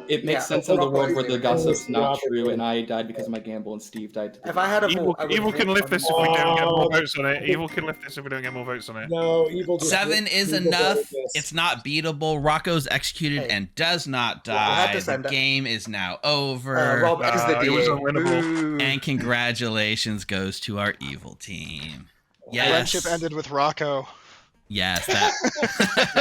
It makes sense in the world where the gossip's not true, and I died because of my gamble, and Steve died. If I had a vote, Evil can lift this if we don't get more votes on it. Evil can lift this if we don't get more votes on it. No, Evil. Just 7 is enough. It's not beatable. Rocco's executed and does not die. The game is now over. Rob is the it was DA. unwinnable. And congratulations goes to our evil team. Yes. Friendship ended with Rocco. Yes, that.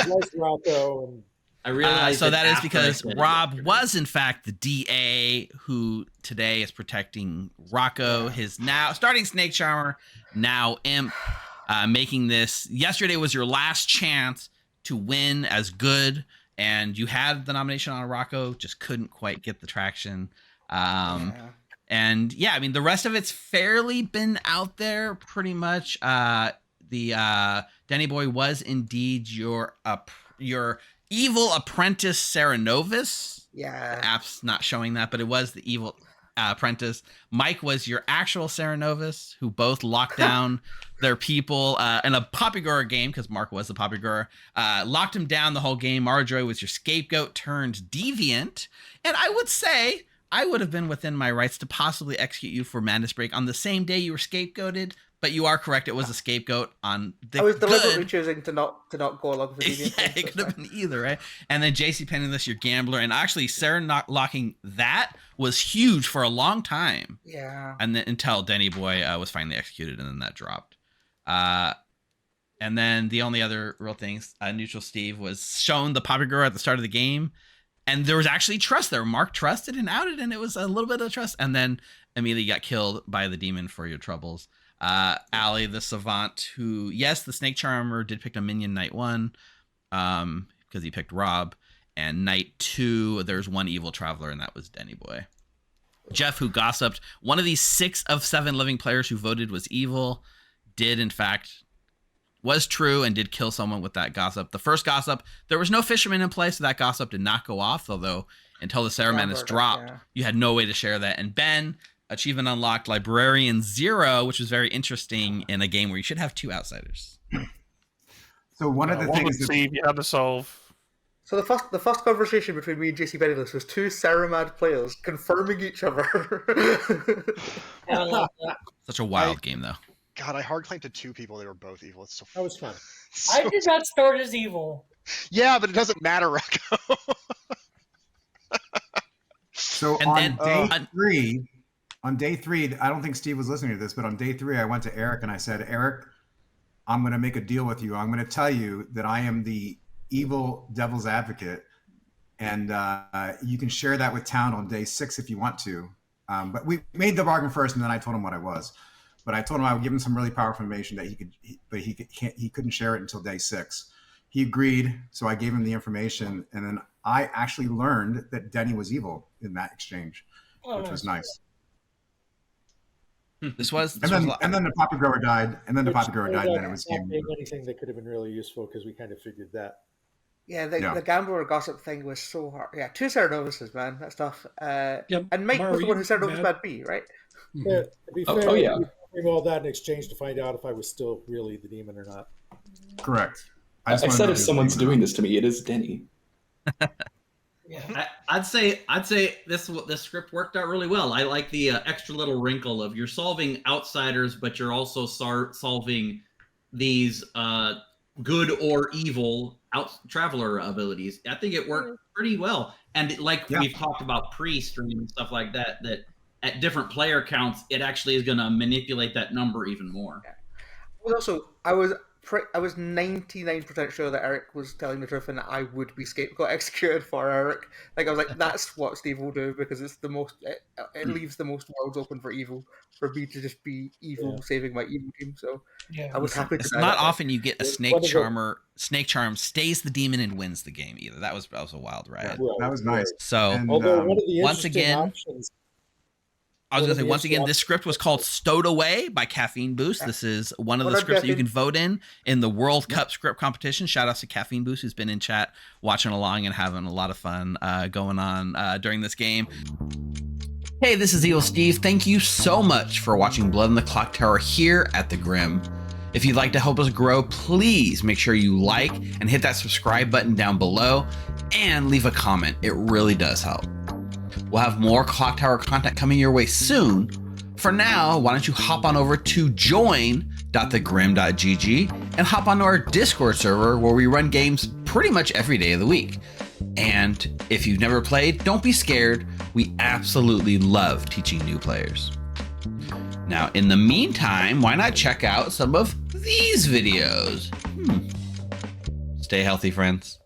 Like Rocco and I realized so that is after I because said it Rob yesterday. was in fact the DA who today is protecting Rocco, his now starting snake charmer, now imp, making this. Yesterday was your last chance to win as good, and you had the nomination on Rocco, just couldn't quite get the traction. And yeah, I mean the rest of it's fairly been out there pretty much. The Denny Boy was indeed your evil apprentice Cerenovis. Yeah. App's not showing that, but it was the evil apprentice. Mike was your actual Cerenovis, who both locked down their people in a Poppy Grower game, because Mark was the Poppy Grower. Locked him down the whole game. Marjorie was your scapegoat turned deviant. And I would say I would have been within my rights to possibly execute you for Madness Break on the same day you were scapegoated. But you are correct; it was a scapegoat on the. I was deliberately choosing to not go along with the deviant. Yeah, it could have been either, right? And then JC Penniless, your gambler, and actually Sarah not locking that was huge for a long time. Yeah. And then until Denny Boy was finally executed, and then that dropped. And then the only other real things, Neutral Steve was shown the Poppy Grower at the start of the game, and there was actually trust there. Mark trusted and outed, and it was a little bit of trust, and then immediately got killed by the demon for your troubles. Allie, the savant, who, yes, the snake charmer did pick a minion night 1, because he picked Rob, and night 2 there's one evil traveler, and that was Denny Boy. Jeff, who gossiped, one of these 6 of 7 living players who voted was evil, did in fact was true and did kill someone with that gossip. The first gossip, there was no fisherman in play, so that gossip did not go off, although until the Ceremon dropped, you had no way to share that. And Ben, achievement unlocked Librarian 0, which was very interesting in a game where you should have 2 outsiders. So one of the things that you had to solve. So the first conversation between me and JC Penniless was 2 Saramad players confirming each other. Such a wild game, though. God, I hard claimed to 2 people. They were both evil. It's so. That was fun. I did not start as evil. Yeah, but it doesn't matter, Rocco. So on day three, I don't think Steve was listening to this, but on day 3, I went to Eric and I said, Eric, I'm going to make a deal with you. I'm going to tell you that I am the evil devil's advocate, and you can share that with town on day 6 if you want to. But we made the bargain first, and then I told him what I was. But I told him I would give him some really powerful information that he couldn't share it until day 6. He agreed, so I gave him the information, and then I actually learned that Denny was evil in that exchange, which was nice. And then the Poppy Grower died, and then the Poppy Grower died, and then it was game over. Anything that could have been really useful because we kind of figured that. Yeah, the gambler gossip thing was so hard. Yeah, 2 Cerenovises, man. That stuff. And Mike Mara, was the one who were you Cerenovis mad? bad B, right? Yeah, to be fair, we gave all that in exchange to find out if I was still really the demon or not. Correct. I said if someone's doing this to me, it is Denny. I'd say this script worked out really well. I like the extra little wrinkle of you're solving outsiders, but you're also solving these good or evil traveler abilities. I think it worked pretty well. And we've talked about pre-stream and stuff like that, that at different player counts, it actually is going to manipulate that number even more. Well, also, I was 99% sure that Eric was telling the truth and that I would be scapegoat executed for Eric. Like, I was like, that's what Steve will do because it's the most. It leaves the most worlds open for evil, for me to just be evil, saving my evil team. So I was happy. It's not often you get a snake charmer. Snake charm stays the demon and wins the game either. That was a wild ride. Yeah, that was nice. So And, Although one of the once interesting again. options. I was going to say, once again, this script was called Stowed Away by CaffeineBoost. This is one of the scripts that you can vote in the World Cup script competition. Shout out to CaffeineBoost, who's been in chat watching along and having a lot of fun going on during this game. Hey, this is Evil Steve. Thank you so much for watching Blood in the Clocktower here at the Grim. If you'd like to help us grow, please make sure you like and hit that subscribe button down below and leave a comment. It really does help. We'll have more Clocktower content coming your way soon. For now, why don't you hop on over to join.thegrim.gg and hop onto our Discord server where we run games pretty much every day of the week. And if you've never played, don't be scared. We absolutely love teaching new players. Now, in the meantime, why not check out some of these videos? Stay healthy, friends.